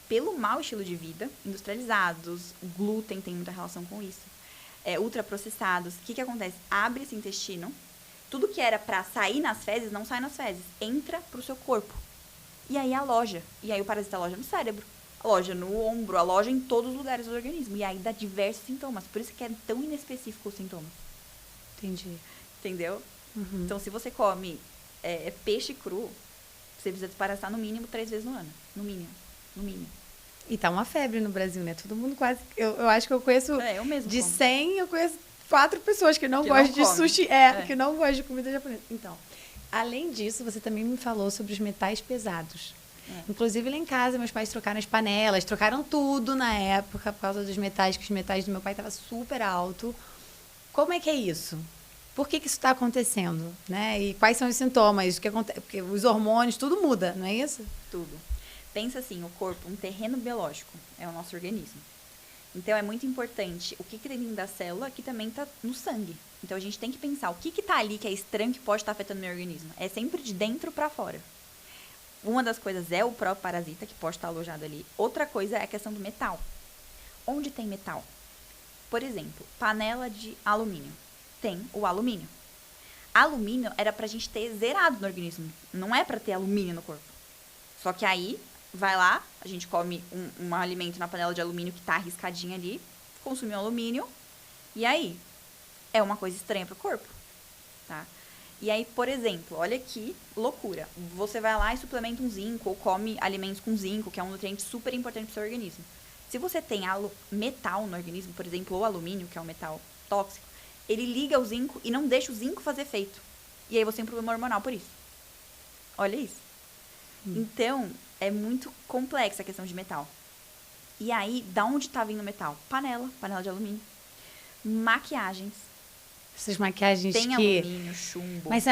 pelo mau estilo de vida, industrializados, o glúten tem muita relação com isso, ultraprocessados. O que acontece? Abre esse intestino, tudo que era para sair nas fezes, não sai nas fezes. Entra pro seu corpo. E aí aloja. E aí o parasita aloja no cérebro, aloja no ombro, aloja em todos os lugares do organismo. E aí dá diversos sintomas. Por isso que é tão inespecífico os sintomas. Entendi. Entendeu? Então, se você come peixe cru, você precisa desparasitar no mínimo 3 vezes no ano. No mínimo. E tá uma febre no Brasil, né? Todo mundo quase... Eu acho que eu conheço... eu mesmo de como. 100, eu conheço 4 pessoas que não gostam de sushi. Que não gostam de comida japonesa. Então, além disso, você também me falou sobre os metais pesados. Inclusive, lá em casa, meus pais trocaram as panelas, trocaram tudo na época, por causa dos metais, que os metais do meu pai estavam super alto. Como é que é isso? Por que isso está acontecendo? Né? E quais são os sintomas? O que acontece? Porque os hormônios, tudo muda, não é isso? Tudo. Pensa assim, o corpo, um terreno biológico, é o nosso organismo. Então, é muito importante o que tem dentro da célula, que também está no sangue. Então, a gente tem que pensar o que está ali que é estranho, que pode estar afetando o meu organismo. É sempre de dentro para fora. Uma das coisas é o próprio parasita, que pode estar alojado ali. Outra coisa é a questão do metal. Onde tem metal? Por exemplo, panela de alumínio. Tem o alumínio. Alumínio era pra gente ter zerado no organismo. Não é pra ter alumínio no corpo. Só que aí, vai lá, a gente come um alimento na panela de alumínio que tá arriscadinho ali, consumiu alumínio, e aí? É uma coisa estranha pro corpo, tá? E aí, por exemplo, olha que loucura. Você vai lá e suplementa um zinco, ou come alimentos com zinco, que é um nutriente super importante pro seu organismo. Se você tem metal no organismo, por exemplo, ou alumínio, que é um metal tóxico, ele liga o zinco e não deixa o zinco fazer efeito. E aí você tem um problema hormonal por isso. Olha isso. Então, é muito complexa a questão de metal. E aí, da onde tá vindo o metal? Panela de alumínio. Maquiagens. Essas maquiagens tem que... alumínio, chumbo. Mas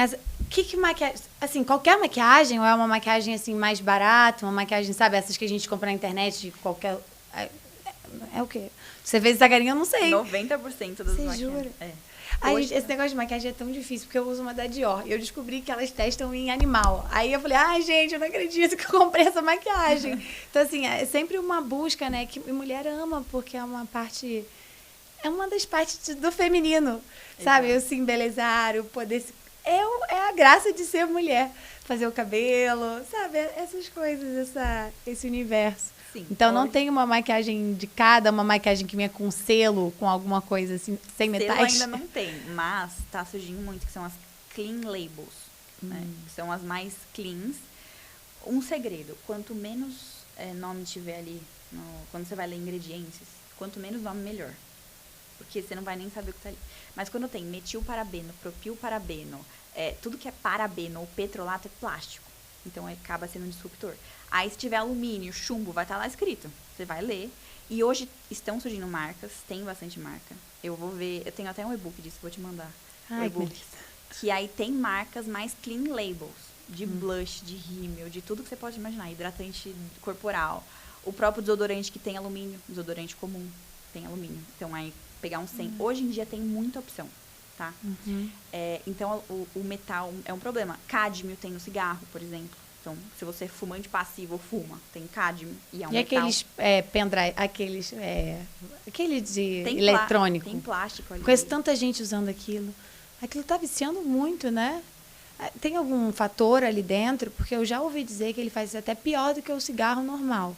que maquiagem... Assim, qualquer maquiagem, ou é uma maquiagem, assim, mais barata, uma maquiagem, sabe? Essas que a gente compra na internet de qualquer... É o quê? Você fez essa carinha, eu não sei. 90% das Você maquiagens. Jura? Gente, esse negócio de maquiagem é tão difícil, porque eu uso uma da Dior. E eu descobri que elas testam em animal. Aí eu falei, gente, eu não acredito que eu comprei essa maquiagem. Então, assim, é sempre uma busca, né? Que mulher ama, porque é uma parte... É uma das partes do feminino, sabe? O se embelezar, o poder... É a graça de ser mulher. Fazer o cabelo, sabe? Essas coisas, esse universo. Sim, então, não tem uma maquiagem indicada, uma maquiagem que venha com selo, com alguma coisa assim, sem metais? Selo ainda não tem, mas tá surgindo muito, que são as clean labels, né? Que são as mais cleans. Um segredo, quanto menos nome tiver ali, quando você vai ler ingredientes, quanto menos nome, melhor. Porque você não vai nem saber o que tá ali. Mas quando tem metilparabeno, propilparabeno, tudo que é parabeno ou petrolato é plástico. Então, acaba sendo um disruptor. Aí, se tiver alumínio, chumbo, vai estar lá escrito. Você vai ler. E hoje estão surgindo marcas, tem bastante marca. Eu vou ver, eu tenho até um e-book disso, vou te mandar. Ai, que aí tem marcas mais clean labels, de blush, de rímel, de tudo que você pode imaginar, hidratante corporal. O próprio desodorante que tem alumínio, desodorante comum, tem alumínio. Então, aí, pegar um 100. Hoje em dia tem muita opção, tá? Então, o metal é um problema. Cádmio tem no cigarro, por exemplo. Então, se você é fumante passivo ou fuma, tem cádmio e é um metal. Aqueles pendrive, aquele de eletrônico. Tem plástico ali. Conheço tanta gente usando aquilo. Aquilo tá viciando muito, né? Tem algum fator ali dentro? Porque eu já ouvi dizer que ele faz até pior do que o cigarro normal.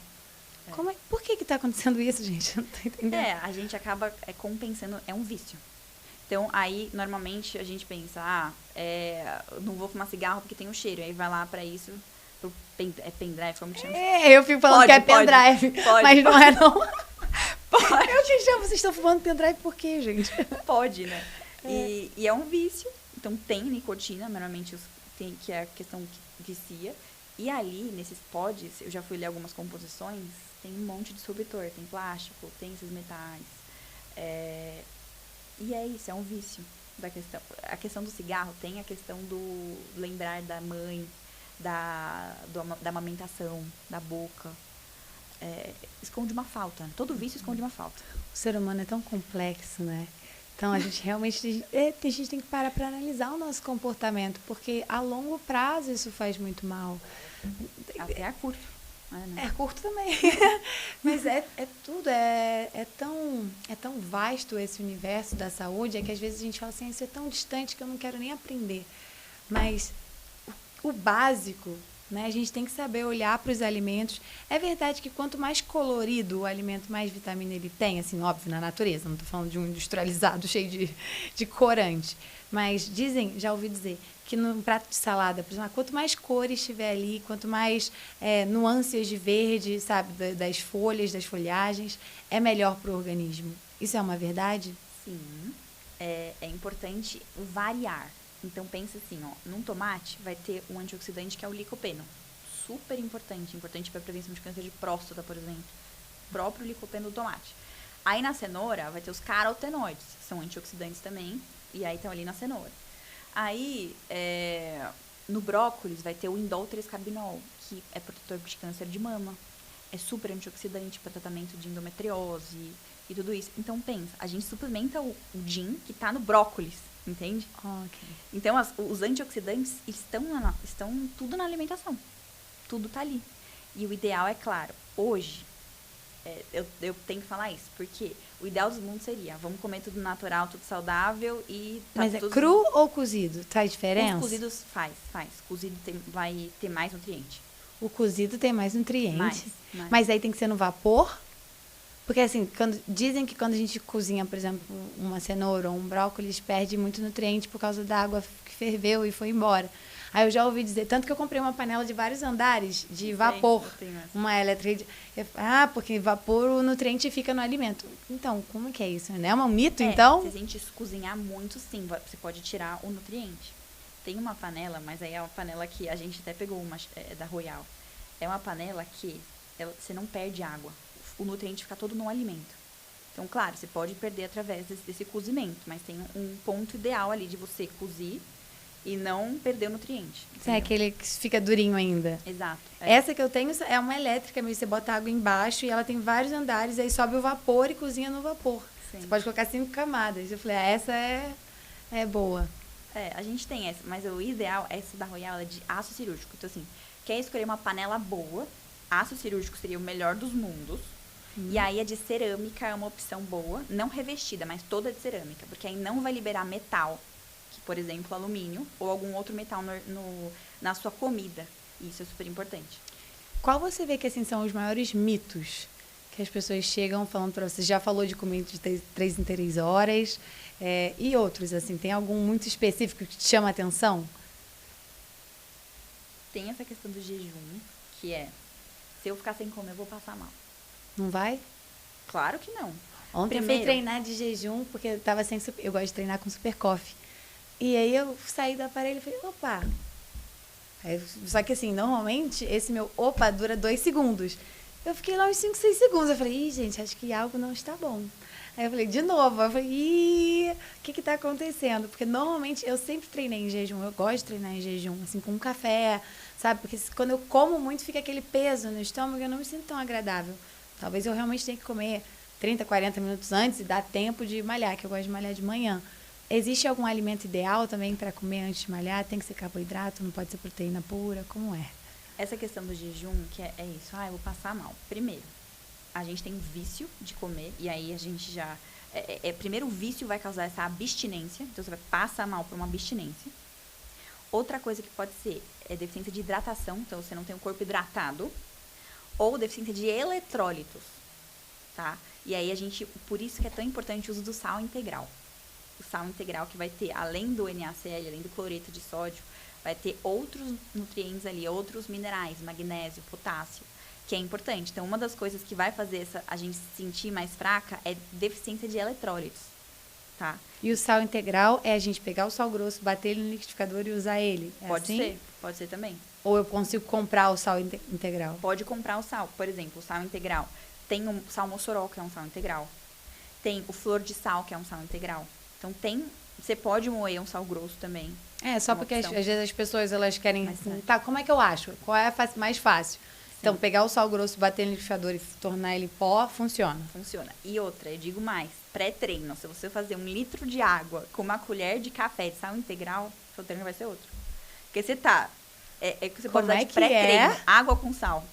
Por que está acontecendo isso, gente? Eu não tô entendendo. A gente acaba compensando, é um vício. Então, aí, normalmente, a gente pensa, não vou fumar cigarro porque tem um cheiro. Aí vai lá pra isso, pro pendrive, como que chama? Eu fico falando que é pendrive, mas não é não. Pode. Eu te chamo, vocês estão fumando pendrive por quê, gente? Pode, né? E é um vício. Então, tem nicotina, normalmente, que é a questão que vicia. E ali, nesses pods, eu já fui ler algumas composições, tem um monte de disruptor, tem plástico, tem esses metais. E é isso, é um vício da questão. A questão do cigarro tem a questão do lembrar da mãe, da amamentação, da boca. Esconde uma falta. Todo vício esconde uma falta. O ser humano é tão complexo, né? Então, a gente realmente a gente tem que parar para analisar o nosso comportamento, porque a longo prazo isso faz muito mal. Até a curto. É curto também. Mas tudo, é tão vasto esse universo da saúde, que às vezes a gente fala assim, isso é tão distante que eu não quero nem aprender. Mas o básico, né, a gente tem que saber olhar para os alimentos. É verdade que quanto mais colorido o alimento, mais vitamina ele tem, assim, óbvio, na natureza. Não estou falando de um industrializado cheio de corante. Mas já ouvi dizer, que no prato de salada, por exemplo, quanto mais cores tiver ali, quanto mais nuances de verde, sabe, das folhas, das folhagens, é melhor para o organismo. Isso é uma verdade? Sim. É importante variar. Então, pensa assim, num tomate vai ter um antioxidante que é o licopeno. Super importante para a prevenção de câncer de próstata, por exemplo. O próprio licopeno do tomate. Aí, na cenoura, vai ter os carotenoides, que são antioxidantes também, e aí estão ali na cenoura. Aí, no brócolis, vai ter o indol 3-carbinol, que é protetor de câncer de mama. É super antioxidante para tratamento de endometriose e tudo isso. Então, pensa, a gente suplementa o DIN que está no brócolis, entende? Okay. Então, os antioxidantes estão tudo na alimentação. Tudo está ali. E o ideal, é claro, hoje, eu tenho que falar isso, porque o ideal dos mundos seria, vamos comer tudo natural, tudo saudável e... Mas cru ou cozido? Faz diferença? Os cozidos faz. Cozido vai ter mais nutriente. O cozido tem mais nutriente. Mais. Mas aí tem que ser no vapor? Porque assim, dizem que quando a gente cozinha, por exemplo, uma cenoura ou um brócolis, perde muito nutriente por causa da água que ferveu e foi embora. Aí eu já ouvi dizer, tanto que eu comprei uma panela de vários andares, de vapor, uma elétrica. Porque vapor, o nutriente fica no alimento. Então, como que é isso? Não é um mito, então? Se a gente cozinhar muito, sim, você pode tirar o nutriente. Tem uma panela, mas aí é uma panela que a gente até pegou uma da Royal. É uma panela que você não perde água. O nutriente fica todo no alimento. Então, claro, você pode perder através desse cozimento, mas tem um ponto ideal ali de você cozir e não perder o nutriente. É aquele que fica durinho ainda. Exato. Essa que eu tenho é uma elétrica, mas você bota água embaixo e ela tem vários andares, aí sobe o vapor e cozinha no vapor. Sim. Você pode colocar 5 camadas. Eu falei, essa é boa. A gente tem essa, mas o ideal, essa da Royal, é de aço cirúrgico. Então, assim, quer escolher uma panela boa, aço cirúrgico seria o melhor dos mundos. E aí a de cerâmica é uma opção boa, não revestida, mas toda de cerâmica, porque aí não vai liberar metal, que, por exemplo, alumínio ou algum outro metal na sua comida. Isso é super importante. Qual você vê que assim são os maiores mitos que que as pessoas chegam falando para você? Já falou de comer de 3 em 3 horas. E outros, assim, tem algum muito específico que te chama a atenção? Tem essa questão do jejum, que é, se eu ficar sem comer, eu vou passar mal. Não vai? Claro que não. Ontem eu fui treinar de jejum, porque eu tava sem super, eu gosto de treinar com super coffee. E aí eu saí do aparelho e falei, opa. Só que assim, normalmente, esse meu opa dura 2 segundos. Eu fiquei lá uns 5, 6 segundos. Eu falei, gente, acho que algo não está bom. Aí eu falei, de novo. Eu falei, o que está acontecendo? Porque normalmente eu sempre treinei em jejum. Eu gosto de treinar em jejum, assim, com um café, sabe? Porque quando eu como muito, fica aquele peso no estômago e eu não me sinto tão agradável. Talvez eu realmente tenha que comer 30, 40 minutos antes e dar tempo de malhar, que eu gosto de malhar de manhã. Existe algum alimento ideal também para comer antes de malhar? Tem que ser carboidrato, não pode ser proteína pura? Como é? Essa questão do jejum, que é isso, eu vou passar mal. Primeiro, a gente tem vício de comer, e aí a gente já... primeiro, o vício vai causar essa abstinência, então você vai passar mal por uma abstinência. Outra coisa que pode ser é deficiência de hidratação, então você não tem o corpo hidratado, ou deficiência de eletrólitos, tá? E aí por isso que é tão importante o uso do sal integral. O sal integral que vai ter, além do NaCl, além do cloreto de sódio, vai ter outros nutrientes ali, outros minerais, magnésio, potássio, que é importante. Então, uma das coisas que vai fazer a gente se sentir mais fraca é deficiência de eletrólitos, tá? E o sal integral é a gente pegar o sal grosso, bater ele no liquidificador e usar ele? Pode ser também. Ou eu consigo comprar o sal integral? Pode comprar o sal. Por exemplo, o sal integral. Tem o sal mossoró, que é um sal integral. Tem o flor de sal, que é um sal integral. Então, você pode moer um sal grosso também. Só porque às vezes as pessoas elas querem assim, tá, como é que eu acho? Qual é a mais fácil? Sim. Então, pegar o sal grosso, bater no liquidificador e tornar ele pó, funciona. Funciona. E outra, eu digo mais, pré-treino, se você fazer 1 litro de água com uma colher de café de sal integral, seu treino vai ser outro. Porque você você pode usar de pré-treino, água com sal.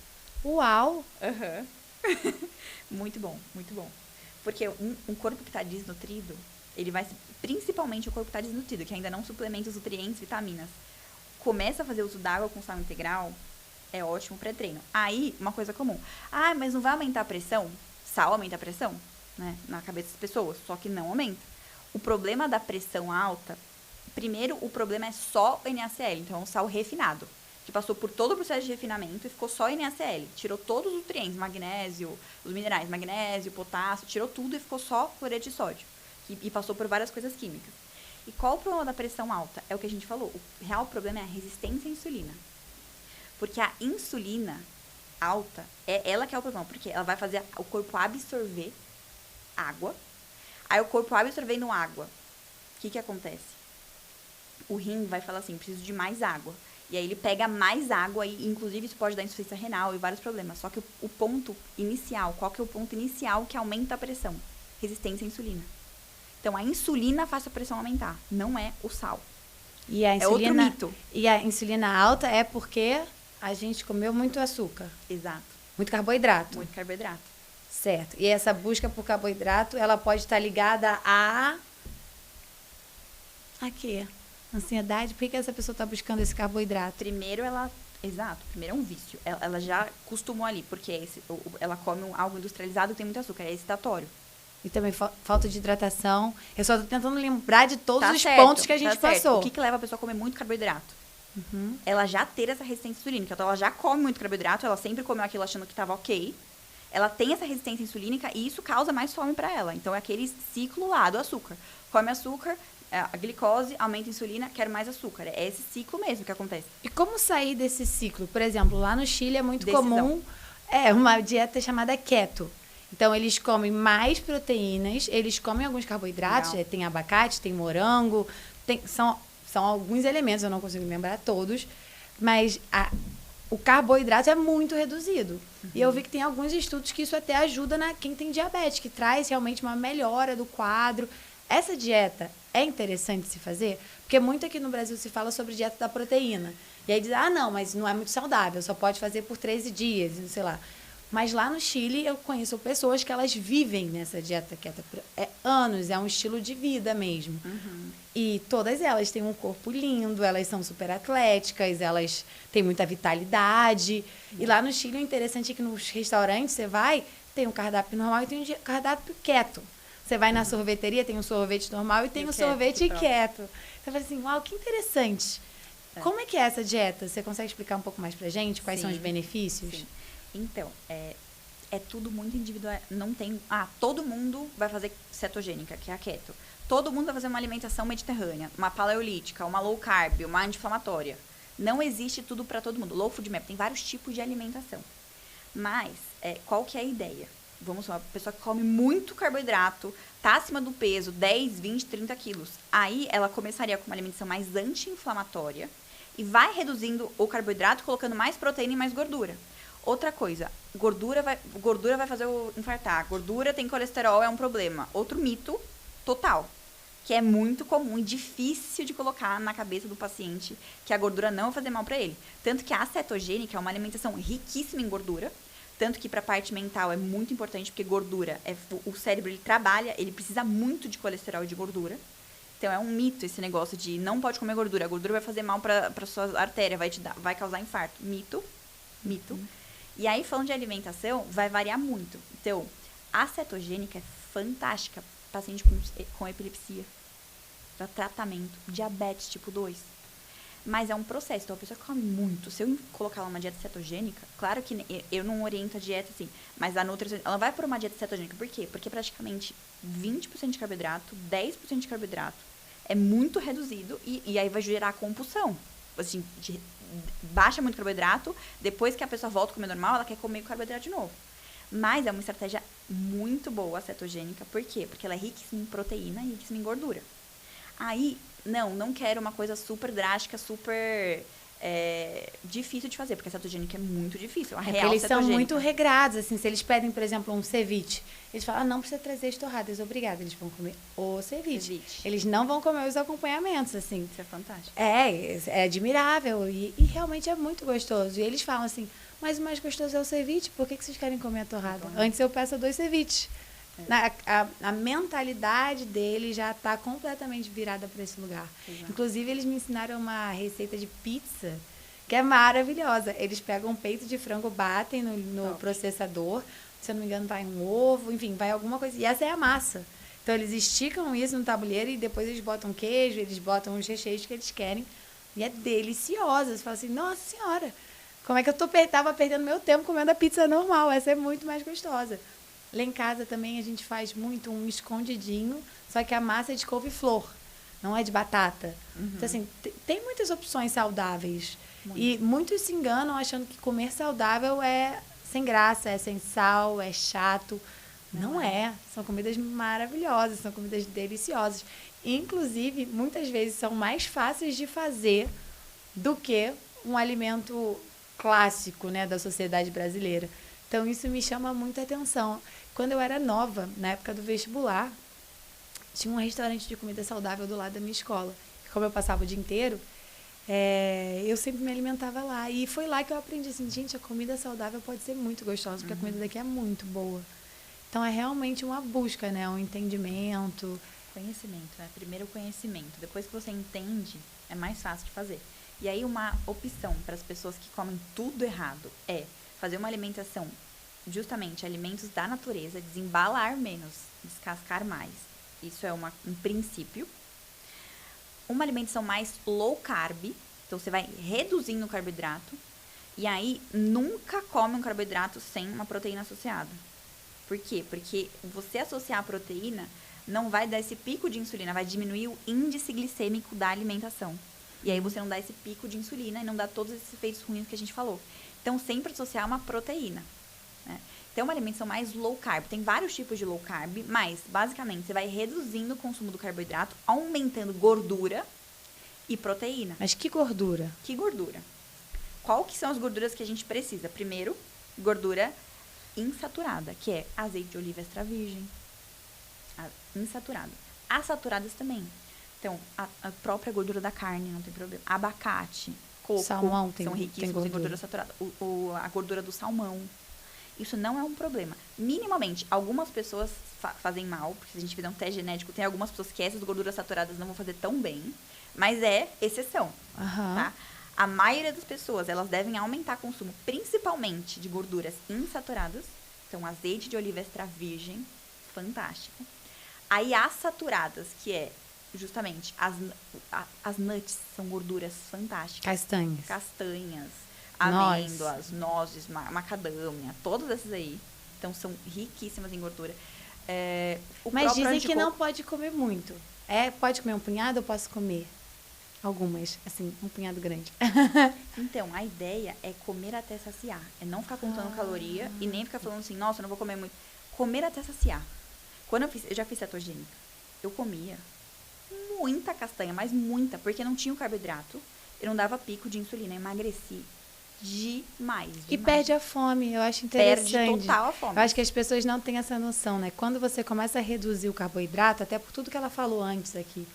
Uau! Uhum. Muito bom, muito bom. Porque um corpo que está desnutrido, ele vai, principalmente o corpo está desnutrido, que ainda não suplementa os nutrientes, vitaminas. Começa a fazer uso d'água com sal integral, é ótimo pré-treino. Aí, uma coisa comum. Mas não vai aumentar a pressão? Sal aumenta a pressão, né? Na cabeça das pessoas, só que não aumenta. O problema da pressão alta, primeiro, o problema é só o NaCl, então é um sal refinado, que passou por todo o processo de refinamento e ficou só NaCl. Tirou todos os nutrientes, magnésio, os minerais, magnésio, potássio, tirou tudo e ficou só cloreto de sódio. E passou por várias coisas químicas. E qual o problema da pressão alta? É o que a gente falou. O real problema é a resistência à insulina. Porque a insulina alta, é ela que é o problema. Porque ela vai fazer o corpo absorver água. Aí o corpo absorvendo água. O que acontece? O rim vai falar assim, preciso de mais água. E aí ele pega mais água e, inclusive, isso pode dar insuficiência renal e vários problemas. Só que o ponto inicial, qual que é o ponto inicial que aumenta a pressão? Resistência à insulina. Então, a insulina faz a pressão aumentar, não é o sal. E a insulina, é outro mito. E a insulina alta é porque a gente comeu muito açúcar. Exato. Muito carboidrato. Muito carboidrato. Certo. E essa busca por carboidrato, ela pode estar ligada a quê? Ansiedade? Por que essa pessoa está buscando esse carboidrato? Primeiro, primeiro é um vício. Ela já acostumou ali, porque ela come algo industrializado que tem muito açúcar, é excitatório. E também falta de hidratação. Eu só estou tentando lembrar de todos os pontos que a gente passou. O que leva a pessoa a comer muito carboidrato? Uhum. Ela já ter essa resistência insulínica. Então, ela já come muito carboidrato, ela sempre comeu aquilo achando que estava ok. Ela tem essa resistência insulínica e isso causa mais fome para ela. Então, é aquele ciclo lá do açúcar. Come açúcar, a glicose, aumenta a insulina, quero mais açúcar. É esse ciclo mesmo que acontece. E como sair desse ciclo? Por exemplo, lá no Chile é muito comum uma dieta chamada keto. Então, eles comem mais proteínas, eles comem alguns carboidratos, tem abacate, tem morango, são alguns elementos, eu não consigo lembrar todos, mas o carboidrato é muito reduzido. Uhum. E eu vi que tem alguns estudos que isso até ajuda quem tem diabetes, que traz realmente uma melhora do quadro. Essa dieta é interessante se fazer, porque muito aqui no Brasil se fala sobre dieta da proteína. E aí diz, não, mas não é muito saudável, só pode fazer por 13 dias, não sei lá. Mas lá no Chile eu conheço pessoas que elas vivem nessa dieta keto. Anos, é um estilo de vida mesmo. Uhum. E todas elas têm um corpo lindo, elas são super atléticas, elas têm muita vitalidade. Uhum. E lá no Chile o interessante é que nos restaurantes você vai, Tem um cardápio normal e tem um cardápio keto. Você vai na sorveteria, tem um sorvete normal e tem um sorvete keto. Você fala assim, uau, que interessante. Como é que é essa dieta? Você consegue explicar um pouco mais pra gente? Quais são os benefícios? Sim. Então, é tudo muito individual. Não tem... todo mundo vai fazer cetogênica, que é a keto. Todo mundo vai fazer uma alimentação mediterrânea, uma paleolítica, uma low carb, uma anti-inflamatória. Não existe tudo para todo mundo. Low food map tem vários tipos de alimentação. Mas, qual que é a ideia? Vamos lá, uma pessoa que come muito carboidrato, tá acima do peso, 10, 20, 30 quilos. Aí, ela começaria com uma alimentação mais anti-inflamatória e vai reduzindo o carboidrato, colocando mais proteína e mais gordura. Outra coisa, gordura vai fazer o infartar. Gordura tem colesterol, é um problema. Outro mito total, que é muito comum e difícil de colocar na cabeça do paciente, que a gordura não vai fazer mal para ele. Tanto que a cetogênica é uma alimentação riquíssima em gordura, tanto que para a parte mental é muito importante, porque gordura, o cérebro ele trabalha, ele precisa muito de colesterol e de gordura. Então é um mito esse negócio de não pode comer gordura, a gordura vai fazer mal para sua artéria, vai causar infarto. Mito. E aí, falando de alimentação, vai variar muito. Então, a cetogênica é fantástica. Paciente com epilepsia, para tratamento, diabetes tipo 2. Mas é um processo, então a pessoa come muito. Se eu colocar ela numa dieta cetogênica, claro que eu não oriento a dieta assim, mas a nutrição, ela vai por uma dieta cetogênica. Por quê? Porque praticamente 20% de carboidrato, 10% de carboidrato é muito reduzido e aí vai gerar compulsão. Assim, baixa muito carboidrato, depois que a pessoa volta a comer normal, ela quer comer carboidrato de novo. Mas é uma estratégia muito boa a cetogênica. Por quê? Porque ela é riquíssima em proteína e riquíssima em gordura. Aí, não quero uma coisa super drástica, super difícil de fazer, porque a cetogênica é muito difícil. A real eles cetogênica. São muito regrados, assim, se eles pedem, por exemplo, um ceviche, eles falam, não precisa trazer as torradas, obrigada, eles vão comer o ceviche. Eles não vão comer os acompanhamentos, assim. Isso é fantástico. É admirável e realmente é muito gostoso. E eles falam assim, mas o mais gostoso é o ceviche, por que vocês querem comer a torrada? Antes eu peço 2 ceviches. A mentalidade deles já está completamente virada para esse lugar. Exato. Inclusive, eles me ensinaram uma receita de pizza que é maravilhosa. Eles pegam um peito de frango, batem no processador, se eu não me engano, vai um ovo, enfim, vai alguma coisa. E essa é a massa. Então, eles esticam isso no tabuleiro e depois eles botam queijo, eles botam os recheios que eles querem. E é deliciosa. Você fala assim, nossa senhora, como é que eu estava perdendo meu tempo comendo a pizza normal? Essa é muito mais gostosa. Lá em casa também a gente faz muito um escondidinho, só que a massa é de couve-flor, não é de batata. Então, assim, tem muitas opções saudáveis. E muitos se enganam achando que comer saudável é sem graça, é sem sal, é chato. Não é. São comidas maravilhosas, são comidas deliciosas. Inclusive, muitas vezes são mais fáceis de fazer do que um alimento clássico, né, da sociedade brasileira. Então, isso me chama muita atenção. Quando eu era nova, na época do vestibular, tinha um restaurante de comida saudável do lado da minha escola. E como eu passava o dia inteiro, eu sempre me alimentava lá. E foi lá que eu aprendi, assim, gente, a comida saudável pode ser muito gostosa, porque a comida daqui é muito boa. Então, é realmente uma busca, né? Um entendimento. Conhecimento, né? Primeiro o conhecimento. Depois que você entende, é mais fácil de fazer. E aí, uma opção para as pessoas que comem tudo errado é fazer uma alimentação, justamente alimentos da natureza, desembalar menos, descascar mais. Isso é um princípio. Uma alimentação mais low carb, então você vai reduzindo o carboidrato, e aí nunca come um carboidrato sem uma proteína associada. Por quê? Porque você associar a proteína não vai dar esse pico de insulina, vai diminuir o índice glicêmico da alimentação. E aí você não dá esse pico de insulina e não dá todos esses efeitos ruins que a gente falou. Então, sempre associar uma proteína. Né? Então, uma alimentação mais low carb. Tem vários tipos de low carb, mas, basicamente, você vai reduzindo o consumo do carboidrato, aumentando gordura e proteína. Mas que gordura? Que gordura? Qual que são as gorduras que a gente precisa? Primeiro, gordura insaturada, que é azeite de oliva extra virgem. Insaturada. As saturadas também. Então, a própria gordura da carne, não tem problema. Abacate, coco, salmão são riquíssimos em gordura saturada. A gordura do salmão. Isso não é um problema. Minimamente, algumas pessoas fazem mal, porque se a gente fizer um teste genético, tem algumas pessoas que essas gorduras saturadas não vão fazer tão bem, mas é exceção. Tá? A maioria das pessoas, elas devem aumentar o consumo, principalmente de gorduras insaturadas Então, azeite de oliva extra virgem, fantástico. Aí, as saturadas, que é justamente as nuts, são gorduras fantásticas. Castanhas, amêndoas, nozes, macadâmia, todas essas aí. Então, são riquíssimas em gordura. Mas dizem que não pode comer muito. Pode comer um punhado ou posso comer algumas? Assim, um punhado grande. Então, a ideia é comer até saciar. É não ficar contando caloria e nem ficar falando assim, nossa, eu não vou comer muito. Comer até saciar. Quando eu já fiz cetogênica, eu comia muita castanha, mas muita, porque não tinha o carboidrato. Eu não dava pico de insulina, eu emagreci demais. E perde a fome, eu acho interessante. Perde total a fome. Eu acho que as pessoas não têm essa noção, né? Quando você começa a reduzir o carboidrato, até por tudo que ela falou antes aqui,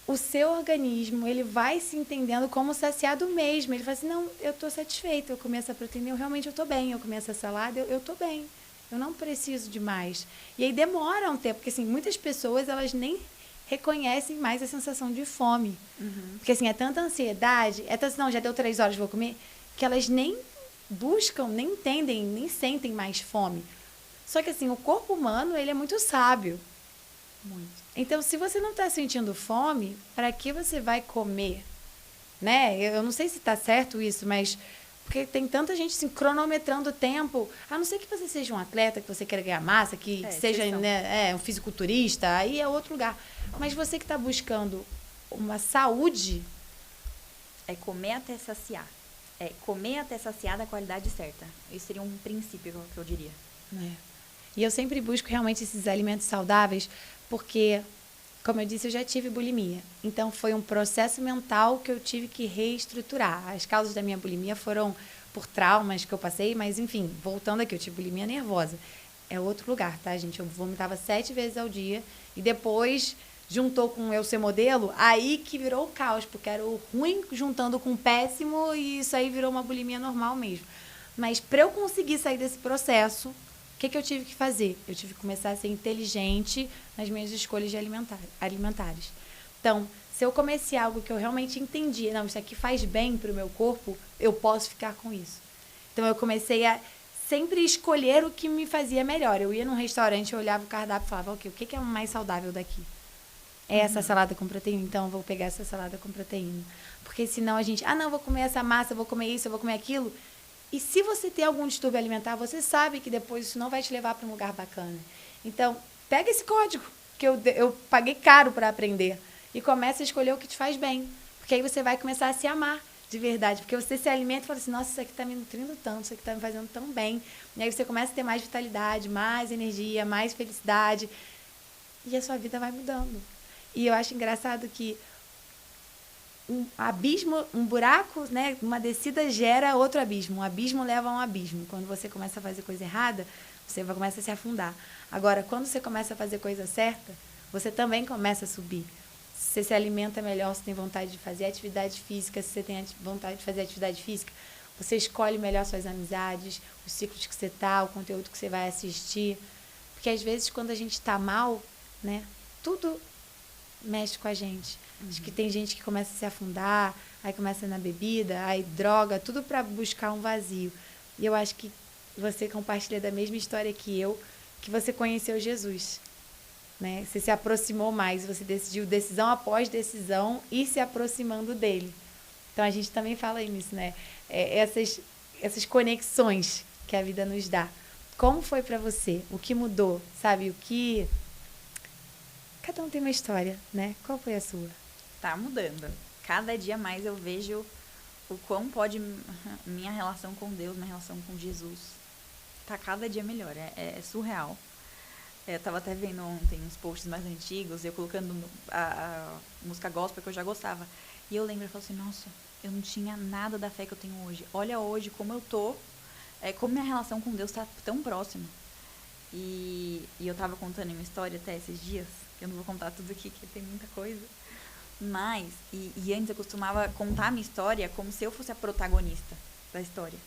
o seu organismo, ele vai se entendendo como saciado mesmo. Ele fala assim, não, eu estou satisfeito, eu comi essa proteína, eu estou bem. Eu comi essa salada, eu estou bem. Eu não preciso de mais. E aí demora um tempo, porque assim, muitas pessoas, elas nem reconhecem mais a sensação de fome. Porque assim, é tanta ansiedade, não, já deu 3 horas, vou comer, que elas nem buscam, nem entendem, nem sentem mais fome. Só que assim, o corpo humano, ele é muito sábio. Muito. Então, se você não está sentindo fome, para que você vai comer? Né? Eu não sei se está certo isso, mas porque tem tanta gente assim, cronometrando o tempo. A não ser que você seja um atleta, que você queira ganhar massa, que seja um fisiculturista, aí é outro lugar. Mas você que está buscando uma saúde... É comer até saciar. É comer até saciar da qualidade certa. Esse seria um princípio que eu diria. E eu sempre busco realmente esses alimentos saudáveis, porque, como eu disse, eu já tive bulimia. Então, foi um processo mental que eu tive que reestruturar. As causas da minha bulimia foram por traumas que eu passei, mas, enfim, voltando aqui, eu tive bulimia nervosa. É outro lugar, tá, gente? Eu vomitava 7 vezes ao dia e depois juntou com eu ser modelo, aí que virou o caos, porque era o ruim juntando com o péssimo e isso aí virou uma bulimia normal mesmo. Mas para eu conseguir sair desse processo, o que eu tive que fazer? Eu tive que começar a ser inteligente nas minhas escolhas de alimentares. Então, se eu comecei algo que eu realmente entendi, não, isso aqui faz bem para o meu corpo, eu posso ficar com isso. Então, eu comecei a sempre escolher o que me fazia melhor. Eu ia num restaurante, eu olhava o cardápio e falava, ok, o que é mais saudável daqui? É essa salada com proteína? Então, eu vou pegar essa salada com proteína. Porque senão a gente, não, vou comer essa massa, vou comer isso, eu vou comer aquilo. E se você tem algum distúrbio alimentar, você sabe que depois isso não vai te levar para um lugar bacana. Então, pega esse código, que eu paguei caro para aprender, e começa a escolher o que te faz bem. Porque aí você vai começar a se amar de verdade. Porque você se alimenta e fala assim, nossa, isso aqui está me nutrindo tanto, isso aqui está me fazendo tão bem. E aí você começa a ter mais vitalidade, mais energia, mais felicidade. E a sua vida vai mudando. E eu acho engraçado que um abismo, um buraco, né, uma descida gera outro abismo. Um abismo leva a um abismo. Quando você começa a fazer coisa errada, você começa a se afundar. Agora, quando você começa a fazer coisa certa, você também começa a subir. Se você se alimenta melhor, você tem vontade de fazer atividade física, se você tem vontade de fazer atividade física, você escolhe melhor suas amizades, os ciclos que você está, o conteúdo que você vai assistir. Porque, às vezes, quando a gente está mal, né, tudo mexe com a gente. Acho que tem gente que começa a se afundar, aí começa na bebida, aí droga, tudo para buscar um vazio. E eu acho que você compartilha da mesma história que eu, que você conheceu Jesus, né? Você se aproximou mais, você decidiu decisão após decisão ir se aproximando dele. Então a gente também fala nisso, né? Essas conexões que a vida nos dá. Como foi para você? O que mudou? Sabe? Cada um tem uma história, né? Qual foi a sua? Tá mudando. Cada dia mais eu vejo o quão pode minha relação com Deus, minha relação com Jesus, tá cada dia melhor. É surreal. Eu tava até vendo ontem uns posts mais antigos, eu colocando a música gospel que eu já gostava. E eu lembro, eu falo assim, nossa, eu não tinha nada da fé que eu tenho hoje. Olha hoje como eu tô, como minha relação com Deus tá tão próxima. E eu tava contando uma história até esses dias, que eu não vou contar tudo aqui, que tem muita coisa. Mas, e antes eu costumava contar a minha história como se eu fosse a protagonista da história.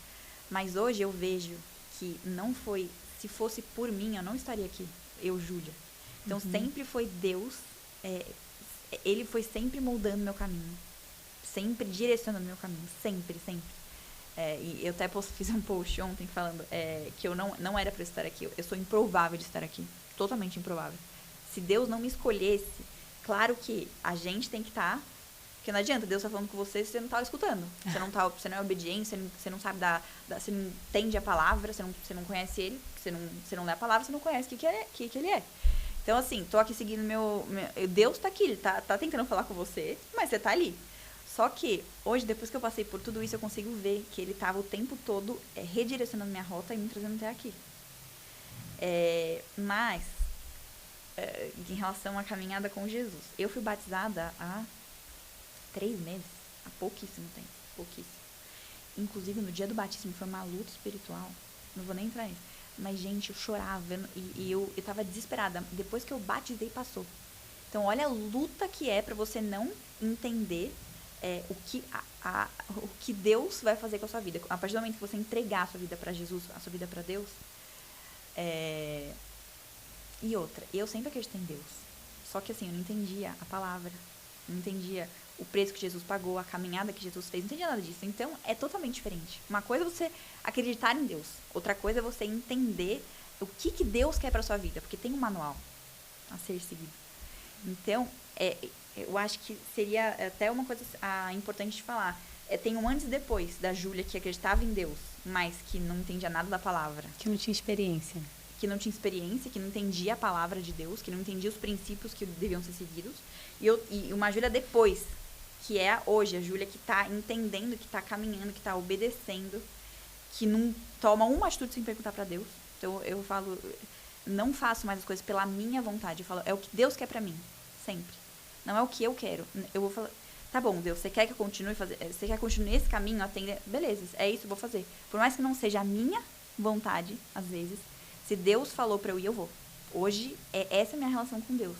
Mas hoje eu vejo que não foi, se fosse por mim, eu não estaria aqui, eu, Júlia. Então, sempre foi Deus, Ele foi sempre moldando meu caminho, sempre direcionando meu caminho, sempre, sempre. E eu até fiz um post ontem falando que eu não era para estar aqui. Eu sou improvável de estar aqui. Totalmente improvável. Se Deus não me escolhesse, claro que a gente tem que estar... Porque não adianta, Deus tá falando com você se você não tá escutando. Você não é obediente, você não sabe você não entende a palavra, você não conhece ele, você não lê a palavra, você não conhece o que ele é. Então, assim, tô aqui seguindo Deus tá aqui, ele tá tentando falar com você, mas você tá ali. Só que, hoje, depois que eu passei por tudo isso, eu consigo ver que ele tava o tempo todo redirecionando minha rota e me trazendo até aqui. Mas, em relação à caminhada com Jesus, eu fui batizada há 3 meses, há pouquíssimo tempo, pouquíssimo. Inclusive, no dia do batismo foi uma luta espiritual, não vou nem entrar nisso. Mas, gente, eu chorava e eu tava desesperada. Depois que eu batizei, passou. Então, olha a luta que é pra você não entender o que Deus vai fazer com a sua vida. A partir do momento que você entregar a sua vida pra Jesus, a sua vida pra Deus. E outra, eu sempre acreditei em Deus. Só que, assim, eu não entendia a palavra, não entendia o preço que Jesus pagou, a caminhada que Jesus fez, não entendia nada disso. Então, é totalmente diferente. Uma coisa é você acreditar em Deus, outra coisa é você entender o que Deus quer pra sua vida, porque tem um manual a ser seguido. Então, eu acho que seria até uma coisa importante de falar. Tem um antes e depois da Júlia que acreditava em Deus, mas que não entendia nada da palavra. Que não tinha experiência. Que não tinha experiência, que não entendia a palavra de Deus, que não entendia os princípios que deviam ser seguidos. E uma Júlia depois, que é hoje, a Júlia que está entendendo, que está caminhando, que está obedecendo, que não toma uma atitude sem perguntar para Deus. Então, eu falo, não faço mais as coisas pela minha vontade. Eu falo, é o que Deus quer para mim, sempre. Não é o que eu quero. Eu vou falar, tá bom, Deus, você quer que eu continue fazendo, você quer que eu continue esse caminho, atender? Beleza, é isso, eu vou fazer. Por mais que não seja a minha vontade, às vezes, se Deus falou para eu ir, eu vou. Hoje, essa é a minha relação com Deus.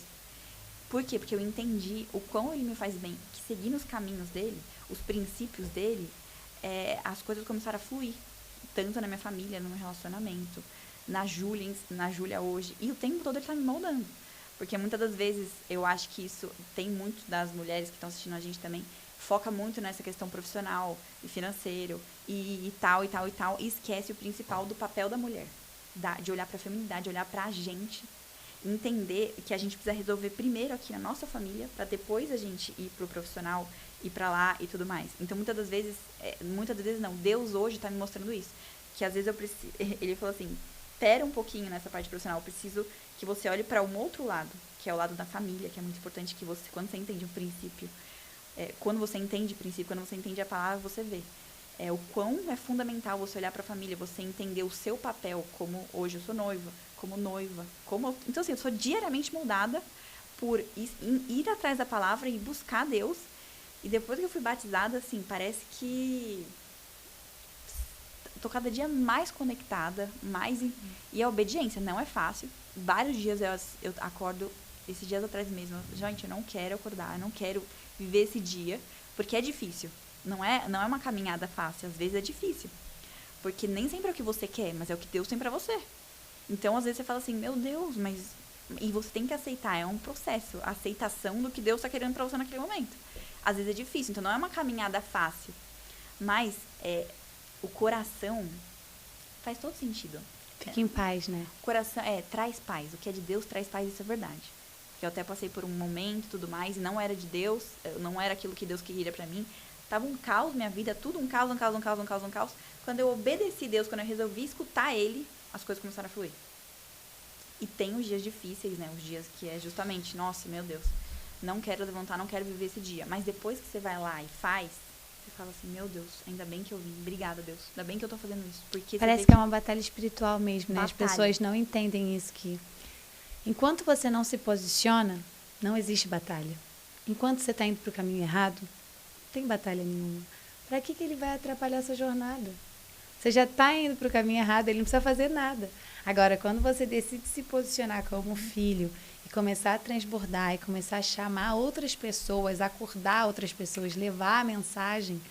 Por quê? Porque eu entendi o quão ele me faz bem, que seguindo os caminhos dele, os princípios dele, as coisas começaram a fluir. Tanto na minha família, no meu relacionamento, na Júlia hoje. E o tempo todo ele tá me moldando. Porque muitas das vezes, eu acho que isso tem muito das mulheres que estão assistindo a gente também, foca muito nessa questão profissional e financeiro e tal, e esquece o principal do papel da mulher. De olhar pra feminidade, olhar pra gente, entender que a gente precisa resolver primeiro aqui na nossa família, para depois a gente ir pro profissional, ir para lá e tudo mais. Então, muitas das vezes não, Deus hoje está me mostrando isso. Que às vezes eu preciso, ele falou assim, espera um pouquinho nessa parte profissional, eu preciso que você olhe para um outro lado, que é o lado da família, que é muito importante que você, quando você entende o princípio, quando você entende o princípio, quando você entende a palavra, você vê. O quão é fundamental você olhar para a família, você entender o seu papel, como hoje eu sou noiva, então assim, eu sou diariamente moldada por ir atrás da palavra e buscar Deus. E depois que eu fui batizada, assim, parece que tô cada dia mais conectada, e a obediência não é fácil. Vários dias eu acordo, esses dias atrás mesmo, gente, eu não quero acordar, eu não quero viver esse dia, porque é difícil. Não é uma caminhada fácil, às vezes é difícil. Porque nem sempre é o que você quer, mas é o que Deus tem pra você. Então, às vezes você fala assim, meu Deus, mas... E você tem que aceitar, é um processo, a aceitação do que Deus tá querendo pra você naquele momento. Às vezes é difícil, então não é uma caminhada fácil. Mas o coração faz todo sentido. Fica em paz, né? O coração traz paz. O que é de Deus traz paz, isso é verdade. Eu até passei por um momento e tudo mais, e não era de Deus, não era aquilo que Deus queria pra mim. Tava um caos minha vida, tudo um caos. Quando eu obedeci Deus, quando eu resolvi escutar Ele, as coisas começaram a fluir. E tem os dias difíceis, né? Os dias que é justamente, nossa, meu Deus, não quero levantar, não quero viver esse dia. Mas depois que você vai lá e faz, você fala assim, meu Deus, ainda bem que eu vim. Obrigada, Deus. Ainda bem que eu tô fazendo isso. Porque parece que é uma batalha espiritual mesmo, né? As pessoas não entendem isso, que enquanto você não se posiciona, não existe batalha. Enquanto você está indo para o caminho errado, não tem batalha nenhuma. Para que ele vai atrapalhar a sua jornada? Você já está indo para o caminho errado, ele não precisa fazer nada. Agora, quando você decide se posicionar como filho e começar a transbordar e começar a chamar outras pessoas, acordar outras pessoas, levar a mensagem,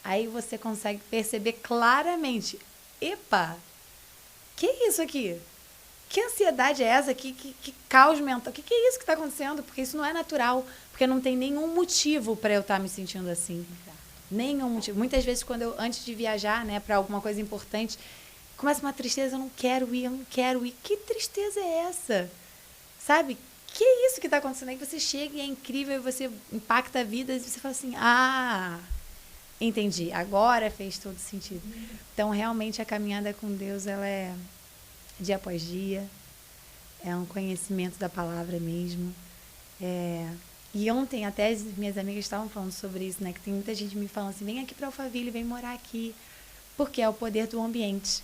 aí você consegue perceber claramente, epa, que é isso aqui? Que ansiedade é essa? Que caos mental? Que é isso que está acontecendo? Porque isso não é natural, porque não tem nenhum motivo para eu estar me sentindo assim. Nenhum motivo. Muitas vezes, quando eu, antes de viajar, né, para alguma coisa importante, começa uma tristeza, eu não quero ir, eu não quero ir. Que tristeza é essa? Sabe? Que é isso que está acontecendo aí? Você chega e é incrível, e você impacta a vida, e você fala assim, entendi, agora fez todo sentido. Então, realmente, a caminhada com Deus, ela é dia após dia, é um conhecimento da palavra mesmo. E ontem, até as minhas amigas estavam falando sobre isso, né? Que tem muita gente me falando assim, vem aqui para Alphaville, vem morar aqui, porque é o poder do ambiente.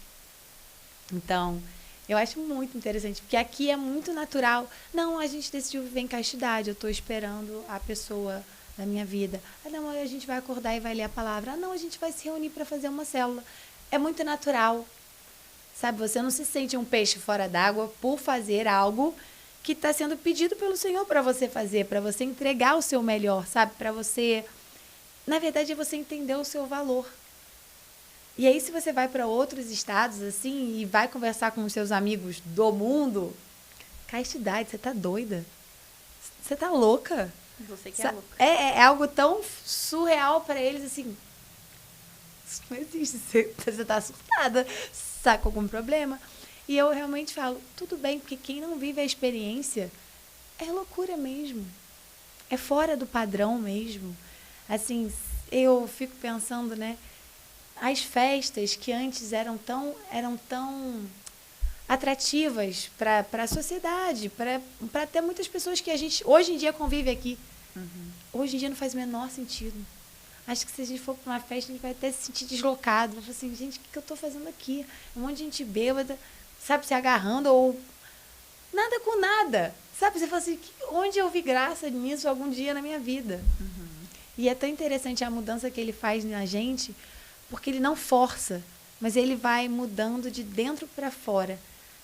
Então, eu acho muito interessante, porque aqui é muito natural. Não, a gente decidiu viver em castidade, eu estou esperando a pessoa da minha vida. Não, a gente vai acordar e vai ler a palavra. Não, a gente vai se reunir para fazer uma célula. É muito natural. Sabe, você não se sente um peixe fora d'água por fazer algo que está sendo pedido pelo Senhor para você fazer, para você entregar o seu melhor, sabe? Para você... Na verdade, é você entender o seu valor. E aí, se você vai para outros estados, assim, e vai conversar com os seus amigos do mundo, castidade, você tá doida? Você tá louca? Você que é louca. É algo tão surreal para eles, assim. Isso não existe. Você tá assustada, tá com algum problema. E eu realmente falo, tudo bem, porque quem não vive a experiência é loucura mesmo. É fora do padrão mesmo. Assim, eu fico pensando, né? As festas que antes eram tão atrativas para a sociedade, para até muitas pessoas que a gente hoje em dia convive aqui. Hoje em dia não faz o menor sentido. Acho que se a gente for para uma festa, a gente vai até se sentir deslocado. Vai falar assim, gente, o que eu estou fazendo aqui? Um monte de gente bêbada, sabe, se agarrando ou nada com nada. Sabe, você fala assim, onde eu vi graça nisso algum dia na minha vida? E é tão interessante a mudança que ele faz na gente, porque ele não força, mas ele vai mudando de dentro para fora,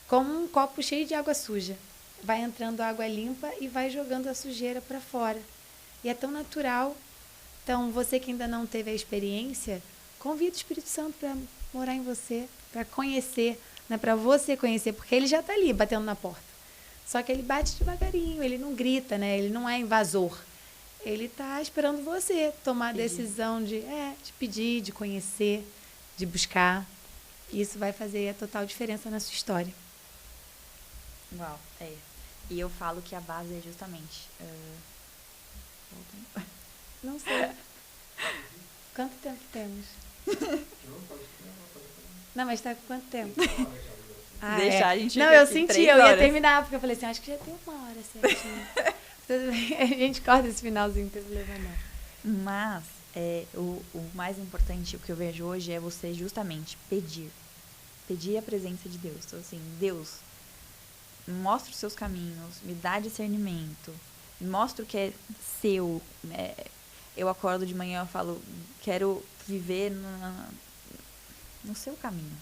como um copo cheio de água suja. Vai entrando água limpa e vai jogando a sujeira para fora. E é tão natural. Então, você que ainda não teve a experiência, convida o Espírito Santo para morar em você, para conhecer, né? Para você conhecer, porque ele já está ali, batendo na porta. Só que ele bate devagarinho, ele não grita, né? Ele não é invasor. Ele está esperando você tomar a decisão de pedir, de conhecer, de buscar. Isso vai fazer a total diferença na sua história. Uau, E eu falo que a base é justamente... Não sei. Quanto tempo temos? Não, mas está com quanto tempo? Deixar a gente não, eu senti, eu ia terminar, porque eu falei assim, acho que já tem uma hora certinho. Tudo bem, a gente corta esse finalzinho, não tem problema não. Mas o mais importante, o que eu vejo hoje é você justamente pedir. Pedir a presença de Deus. Então, assim, Deus, mostra os seus caminhos, me dá discernimento, me mostra o que é seu. Eu acordo de manhã e falo, quero viver no seu caminho.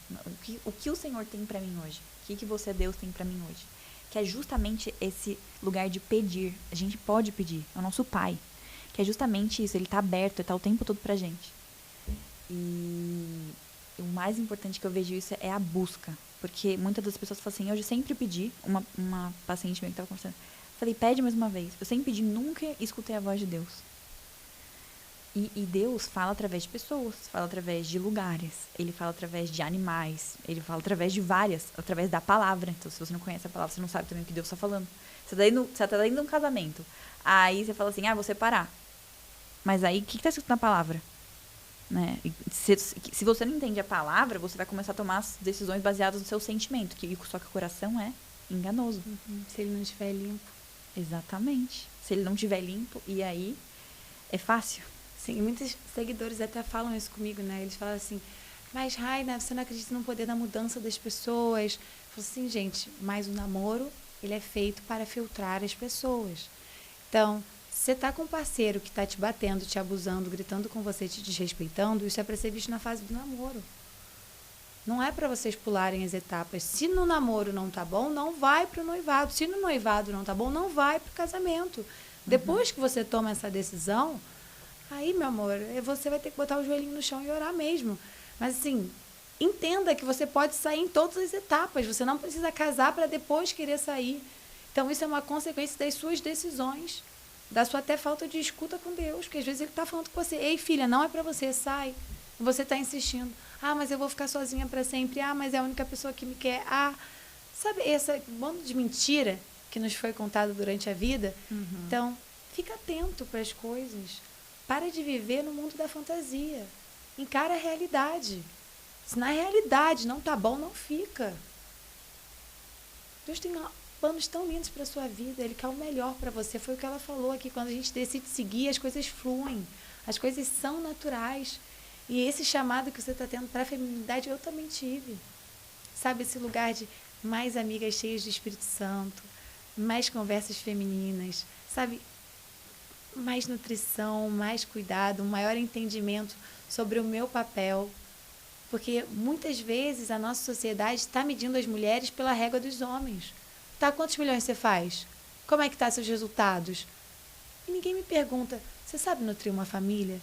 O que o Senhor tem para mim hoje? O que você, Deus, tem para mim hoje? Que é justamente esse lugar de pedir. A gente pode pedir, é o nosso Pai. Que é justamente isso, ele está aberto, ele está o tempo todo pra gente. E o mais importante que eu vejo isso é a busca. Porque muitas das pessoas falam assim, eu sempre pedi, uma paciente minha que estava conversando, falei, pede mais uma vez. Eu sempre pedi, nunca escutei a voz de Deus. E Deus fala através de pessoas, fala através de lugares, ele fala através de animais, ele fala através de através da palavra. Então, se você não conhece a palavra, você não sabe também o que Deus está falando. Você está dentro de um casamento. Aí você fala assim, vou separar. Mas aí, o que está escrito na palavra? Né? Se você não entende a palavra, você vai começar a tomar as decisões baseadas no seu sentimento, só que o coração é enganoso. Se ele não estiver limpo. Exatamente. Se ele não estiver limpo, e aí é fácil. Sim, muitos seguidores até falam isso comigo, né? Eles falam assim, mas Raina, você não acredita no poder da mudança das pessoas? Eu falo assim, gente, mas o namoro, ele é feito para filtrar as pessoas. Então, se você está com um parceiro que está te batendo, te abusando, gritando com você, te desrespeitando, isso é para ser visto na fase do namoro. Não é para vocês pularem as etapas. Se no namoro não tá bom, não vai para o noivado. Se no noivado não tá bom, não vai para o casamento. Depois que você toma essa decisão, aí, meu amor, você vai ter que botar o joelhinho no chão e orar mesmo. Mas, assim, entenda que você pode sair em todas as etapas. Você não precisa casar para depois querer sair. Então, isso é uma consequência das suas decisões. da sua até falta de escuta com Deus, porque às vezes ele está falando com você, ei filha, não é para você, sai. E você está insistindo, mas eu vou ficar sozinha para sempre, mas é a única pessoa que me quer, sabe, esse bando de mentira que nos foi contado durante a vida. Então, fica atento para as coisas, para de viver no mundo da fantasia, encara a realidade. Se na realidade não tá bom, não fica. Deus tem planos tão lindos para a sua vida, Ele quer o melhor para você. Foi o que ela falou aqui, quando a gente decide seguir, as coisas fluem, as coisas são naturais. E esse chamado que você está tendo para a feminilidade, eu também tive. Sabe, esse lugar de mais amigas cheias do Espírito Santo, mais conversas femininas, sabe, mais nutrição, mais cuidado, um maior entendimento sobre o meu papel. Porque muitas vezes a nossa sociedade está medindo as mulheres pela régua dos homens. Tá, quantos milhões você faz? Como é que tá seus resultados? E ninguém me pergunta, você sabe nutrir uma família?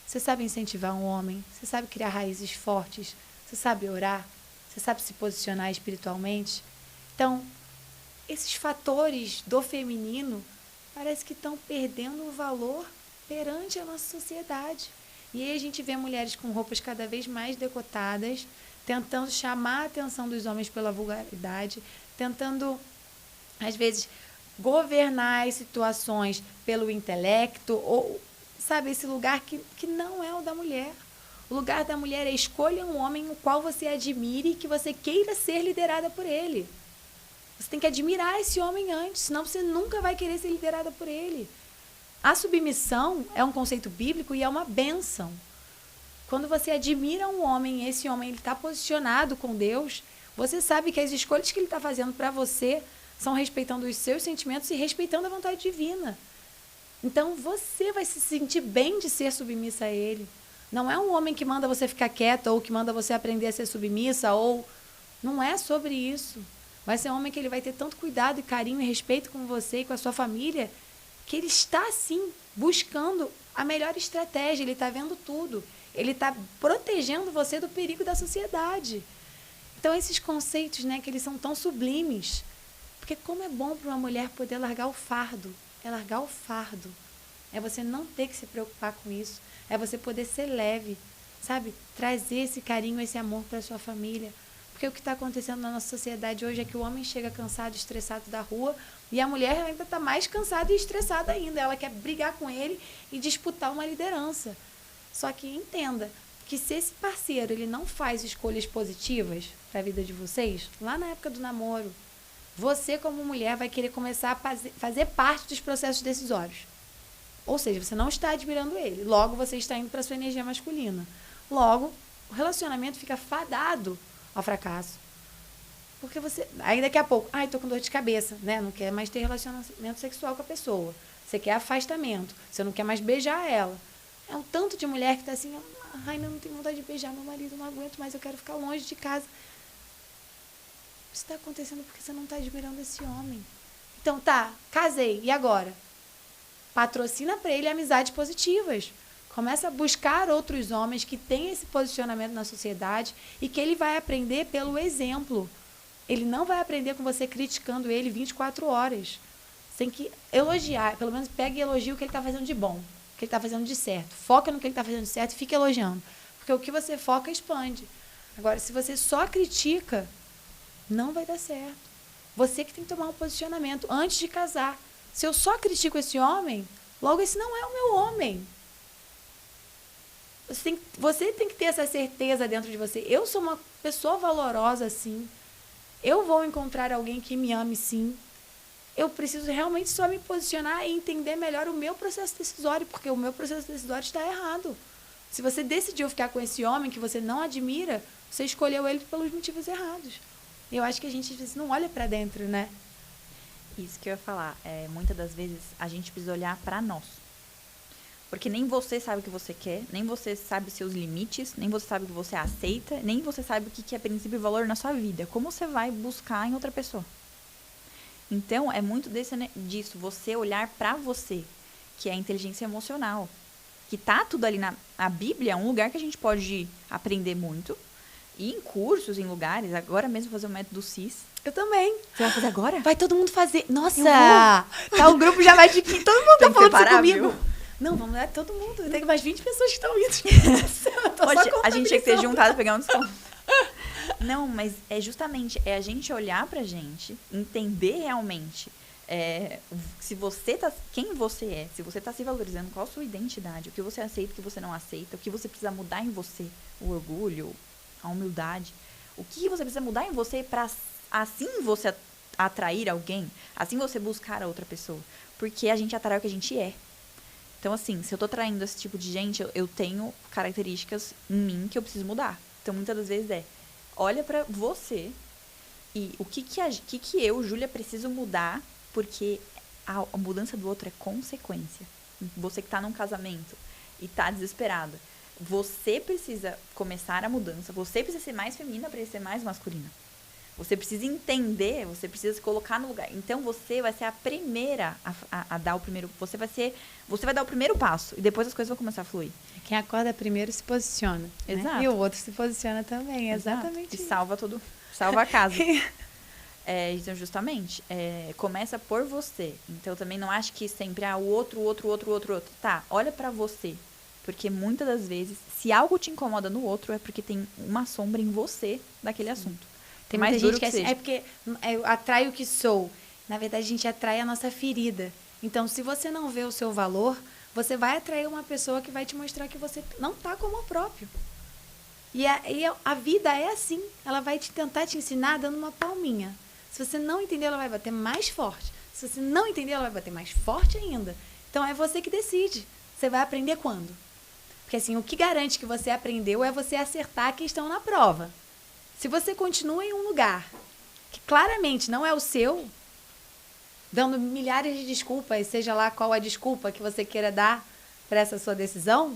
Você sabe incentivar um homem? Você sabe criar raízes fortes? Você sabe orar? Você sabe se posicionar espiritualmente? Então, esses fatores do feminino parece que estão perdendo o valor perante a nossa sociedade. E aí a gente vê mulheres com roupas cada vez mais decotadas, tentando chamar a atenção dos homens pela vulgaridade, tentando, às vezes, governar as situações pelo intelecto, ou, sabe, esse lugar que não é o da mulher. O lugar da mulher é escolha um homem o qual você admire e que você queira ser liderada por ele. Você tem que admirar esse homem antes, senão você nunca vai querer ser liderada por ele. A submissão é um conceito bíblico e é uma bênção. Quando você admira um homem e esse homem está posicionado com Deus, você sabe que as escolhas que ele está fazendo para você são respeitando os seus sentimentos e respeitando a vontade divina. Então, você vai se sentir bem de ser submissa a ele. Não é um homem que manda você ficar quieta ou que manda você aprender a ser submissa, ou não é sobre isso. Vai ser um homem que ele vai ter tanto cuidado e carinho e respeito com você e com a sua família, que ele está, sim, buscando a melhor estratégia, ele está vendo tudo. Ele está protegendo você do perigo da sociedade. Então, esses conceitos, né, que eles são tão sublimes. Porque como é bom para uma mulher poder largar o fardo. É largar o fardo. É você não ter que se preocupar com isso. É você poder ser leve, sabe? Trazer esse carinho, esse amor para a sua família. Porque o que está acontecendo na nossa sociedade hoje é que o homem chega cansado, estressado da rua, e a mulher ainda está mais cansada e estressada ainda. Ela quer brigar com ele e disputar uma liderança. Só que entenda que se esse parceiro ele não faz escolhas positivas para a vida de vocês, lá na época do namoro, você como mulher vai querer começar a fazer parte dos processos decisórios. Ou seja, você não está admirando ele. Logo, você está indo para a sua energia masculina. Logo, o relacionamento fica fadado ao fracasso. Porque você... Aí daqui a pouco, tô com dor de cabeça, né? Não quer mais ter relacionamento sexual com a pessoa. Você quer afastamento. Você não quer mais beijar ela. É um tanto de mulher que está assim, não tenho vontade de beijar meu marido, não aguento mais, eu quero ficar longe de casa. Isso está acontecendo porque você não está admirando esse homem. Então, casei, e agora? Patrocina para ele amizades positivas. Começa a buscar outros homens que têm esse posicionamento na sociedade e que ele vai aprender pelo exemplo. Ele não vai aprender com você criticando ele 24 horas. Você tem que elogiar, pelo menos pega e elogia o que ele está fazendo de bom, o que ele está fazendo de certo. Foca no que ele está fazendo de certo e fica elogiando. Porque o que você foca expande. Agora, se você só critica, não vai dar certo. Você que tem que tomar um posicionamento antes de casar. Se eu só critico esse homem, logo esse não é o meu homem. Você tem que ter essa certeza dentro de você. Eu sou uma pessoa valorosa, sim. Eu vou encontrar alguém que me ame, sim. Eu preciso realmente só me posicionar e entender melhor o meu processo decisório, porque o meu processo decisório está errado. Se você decidiu ficar com esse homem que você não admira, você escolheu ele pelos motivos errados. Eu acho que a gente às vezes não olha para dentro, né? Isso que eu ia falar. Muitas das vezes a gente precisa olhar para nós. Porque nem você sabe o que você quer, nem você sabe os seus limites, nem você sabe o que você aceita, nem você sabe o que é princípio e valor na sua vida. Como você vai buscar em outra pessoa? Então, é muito disso, você olhar para você, que é a inteligência emocional. Que tá tudo ali na Bíblia, é um lugar que a gente pode aprender muito. ir em cursos, em lugares, agora mesmo fazer o método CIS. Eu também. Você vai fazer agora? Vai todo mundo fazer. Nossa! Tá, o grupo já vai de que todo mundo tá falando isso comigo. Viu? Não, vamos lá, todo mundo. Tem mais 20 pessoas que estão indo. Hoje, a gente tinha que ter juntado e pegar um desconto. Não, mas é justamente, a gente olhar pra gente, entender realmente se você tá, quem você é, se você tá se valorizando, qual a sua identidade, o que você aceita, o que você não aceita, o que você precisa mudar em você, o orgulho, a humildade, o que você precisa mudar em você pra assim você atrair alguém, assim você buscar a outra pessoa, porque a gente atrai o que a gente é. Então, assim, se eu tô atraindo esse tipo de gente, eu tenho características em mim que eu preciso mudar. Então, muitas das vezes olha pra você e o que eu, Júlia, preciso mudar, porque a mudança do outro é consequência. Você que tá num casamento e tá desesperada, você precisa começar a mudança, você precisa ser mais feminina para ser mais masculina. Você precisa entender, você precisa se colocar no lugar. Então, você vai ser a primeira a dar o primeiro... Você vai dar o primeiro passo e depois as coisas vão começar a fluir. Quem acorda primeiro se posiciona. Exato. Né? E o outro se posiciona também. Exatamente. E salva a casa. Então, justamente, começa por você. Então, também não acho que sempre, o outro. Tá, olha pra você. Porque muitas das vezes, se algo te incomoda no outro, é porque tem uma sombra em você daquele assunto. Tem muita gente que é assim, porque eu atraio o que sou. Na verdade, a gente atrai a nossa ferida. Então, se você não vê o seu valor, você vai atrair uma pessoa que vai te mostrar que você não está como o próprio. E a vida é assim. Ela vai tentar te ensinar dando uma palminha. Se você não entender, ela vai bater mais forte. Se você não entender, ela vai bater mais forte ainda. Então, é você que decide. Você vai aprender quando? Porque, assim, o que garante que você aprendeu é você acertar a questão na prova. Se você continua em um lugar que claramente não é o seu, dando milhares de desculpas, seja lá qual a desculpa que você queira dar para essa sua decisão,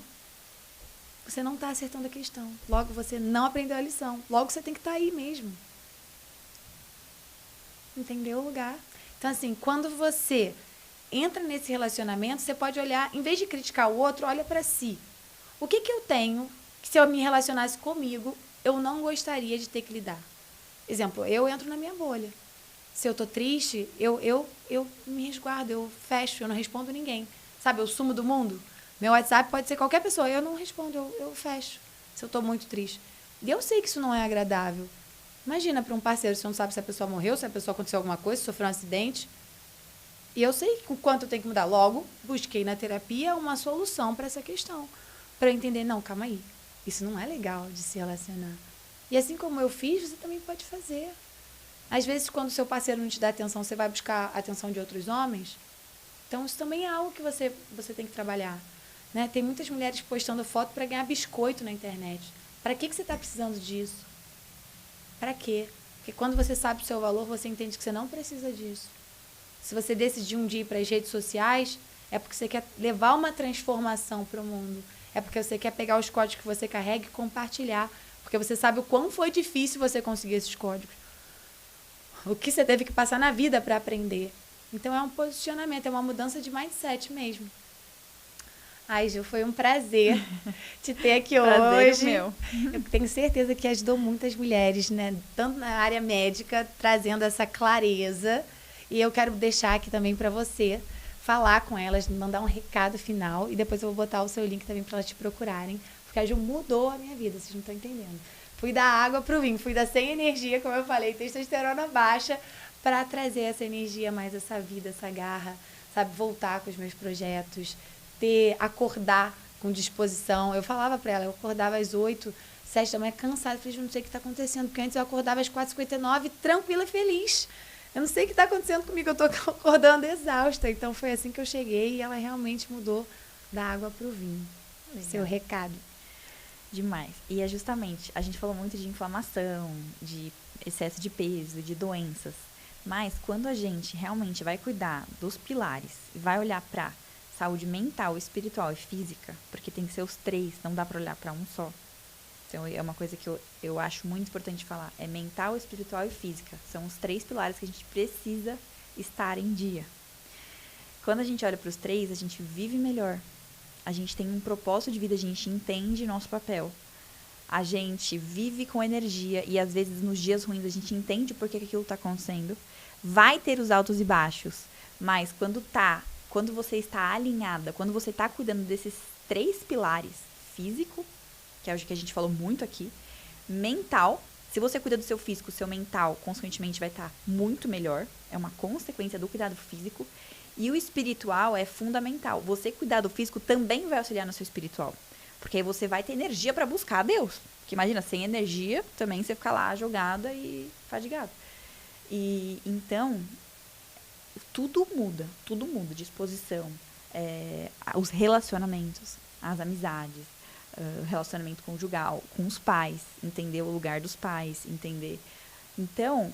você não está acertando a questão. Logo, você não aprendeu a lição. Logo, você tem que estar aí mesmo. Entendeu o lugar? Então, assim, quando você entra nesse relacionamento, você pode olhar, em vez de criticar o outro, olha para si. O que eu tenho que, se eu me relacionasse comigo, eu não gostaria de ter que lidar? Exemplo, eu entro na minha bolha. Se eu tô triste, eu me resguardo, eu fecho, eu não respondo ninguém. Sabe, eu sumo do mundo. Meu WhatsApp pode ser qualquer pessoa, eu não respondo, eu fecho. Se eu tô muito triste. E eu sei que isso não é agradável. Imagina para um parceiro, você não sabe se a pessoa morreu, se a pessoa aconteceu alguma coisa, se sofreu um acidente. E eu sei o quanto eu tenho que mudar. Logo, busquei na terapia uma solução para essa questão. Para eu entender, não, calma aí. Isso não é legal de se relacionar. E assim como eu fiz, você também pode fazer. Às vezes, quando o seu parceiro não te dá atenção, você vai buscar a atenção de outros homens. Então, isso também é algo que você tem que trabalhar. Né? Tem muitas mulheres postando foto para ganhar biscoito na internet. Para que você está precisando disso? Para quê? Porque quando você sabe o seu valor, você entende que você não precisa disso. Se você decidir um dia ir para as redes sociais, é porque você quer levar uma transformação para o mundo. É porque você quer pegar os códigos que você carrega e compartilhar. Porque você sabe o quão foi difícil você conseguir esses códigos. O que você teve que passar na vida para aprender. Então, é um posicionamento, é uma mudança de mindset mesmo. Ai, Ju, foi um prazer te ter aqui hoje. Meu. Eu tenho certeza que ajudou muitas mulheres, né? Tanto na área médica, trazendo essa clareza. E eu quero deixar aqui também para você falar com elas, mandar um recado final. E depois eu vou botar o seu link também para elas te procurarem. Porque a Ju mudou a minha vida, vocês não estão entendendo. Fui da água pro vinho, fui da sem energia, como eu falei, testosterona baixa, para trazer essa energia, mais essa vida, essa garra, sabe? Voltar com os meus projetos, acordar com disposição. Eu falava para ela, eu acordava às 8, 7 da manhã, cansada, falei, não sei o que está acontecendo, porque antes eu acordava às 4h59, tranquila e feliz. Eu não sei o que está acontecendo comigo, eu estou acordando exausta. Então, foi assim que eu cheguei e ela realmente mudou da água pro vinho. Legal. Seu recado. Demais. E é justamente, a gente falou muito de inflamação, de excesso de peso, de doenças. Mas quando a gente realmente vai cuidar dos pilares e vai olhar para saúde mental, espiritual e física, porque tem que ser os três, não dá para olhar para um só. Então, é uma coisa que eu acho muito importante falar. É mental, espiritual e física. São os três pilares que a gente precisa estar em dia. Quando a gente olha para os três, a gente vive melhor. A gente tem um propósito de vida, a gente entende nosso papel. A gente vive com energia e às vezes nos dias ruins a gente entende por que aquilo está acontecendo. Vai ter os altos e baixos, mas quando você está alinhada, quando você está cuidando desses 3 pilares, físico, que é o que a gente falou muito aqui, mental, se você cuida do seu físico, o seu mental, consequentemente, vai estar muito melhor, é uma consequência do cuidado físico, e o espiritual é fundamental. Você cuidar do físico também vai auxiliar no seu espiritual. Porque aí você vai ter energia para buscar a Deus. Porque imagina, sem energia, também você fica lá jogada e fadigado. E então, tudo muda. Disposição, os relacionamentos, as amizades, relacionamento conjugal, com os pais, entender o lugar dos pais, entender. Então,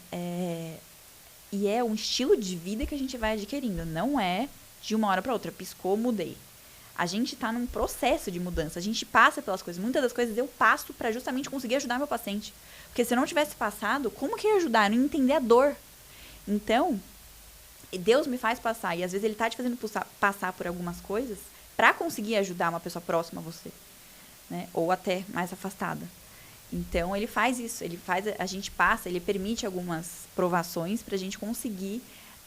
e é um estilo de vida que a gente vai adquirindo. Não é de uma hora para outra. Piscou, mudei. A gente está num processo de mudança. A gente passa pelas coisas. Muitas das coisas eu passo para justamente conseguir ajudar meu paciente. Porque se eu não tivesse passado, como que eu ia ajudar? Eu não ia entender a dor. Então, Deus me faz passar. E às vezes Ele está te fazendo passar por algumas coisas para conseguir ajudar uma pessoa próxima a você. Né? Ou até mais afastada. Então, Ele faz isso. A gente passa, Ele permite algumas provações para a gente conseguir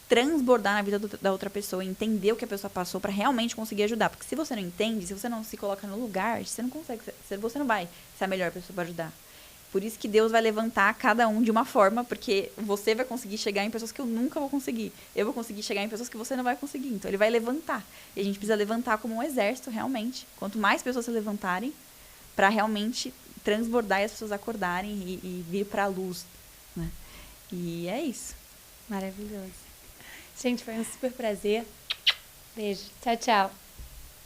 transbordar na vida da outra pessoa, entender o que a pessoa passou para realmente conseguir ajudar. Porque se você não entende, se você não se coloca no lugar, você não consegue, você não vai ser a melhor pessoa para ajudar. Por isso que Deus vai levantar cada um de uma forma, porque você vai conseguir chegar em pessoas que eu nunca vou conseguir. Eu vou conseguir chegar em pessoas que você não vai conseguir. Então, Ele vai levantar. E a gente precisa levantar como um exército, realmente. Quanto mais pessoas se levantarem, para realmente transbordar e as pessoas acordarem e vir para a luz. Né? E é isso. Maravilhoso. Gente, foi um super prazer. Beijo. Tchau, tchau.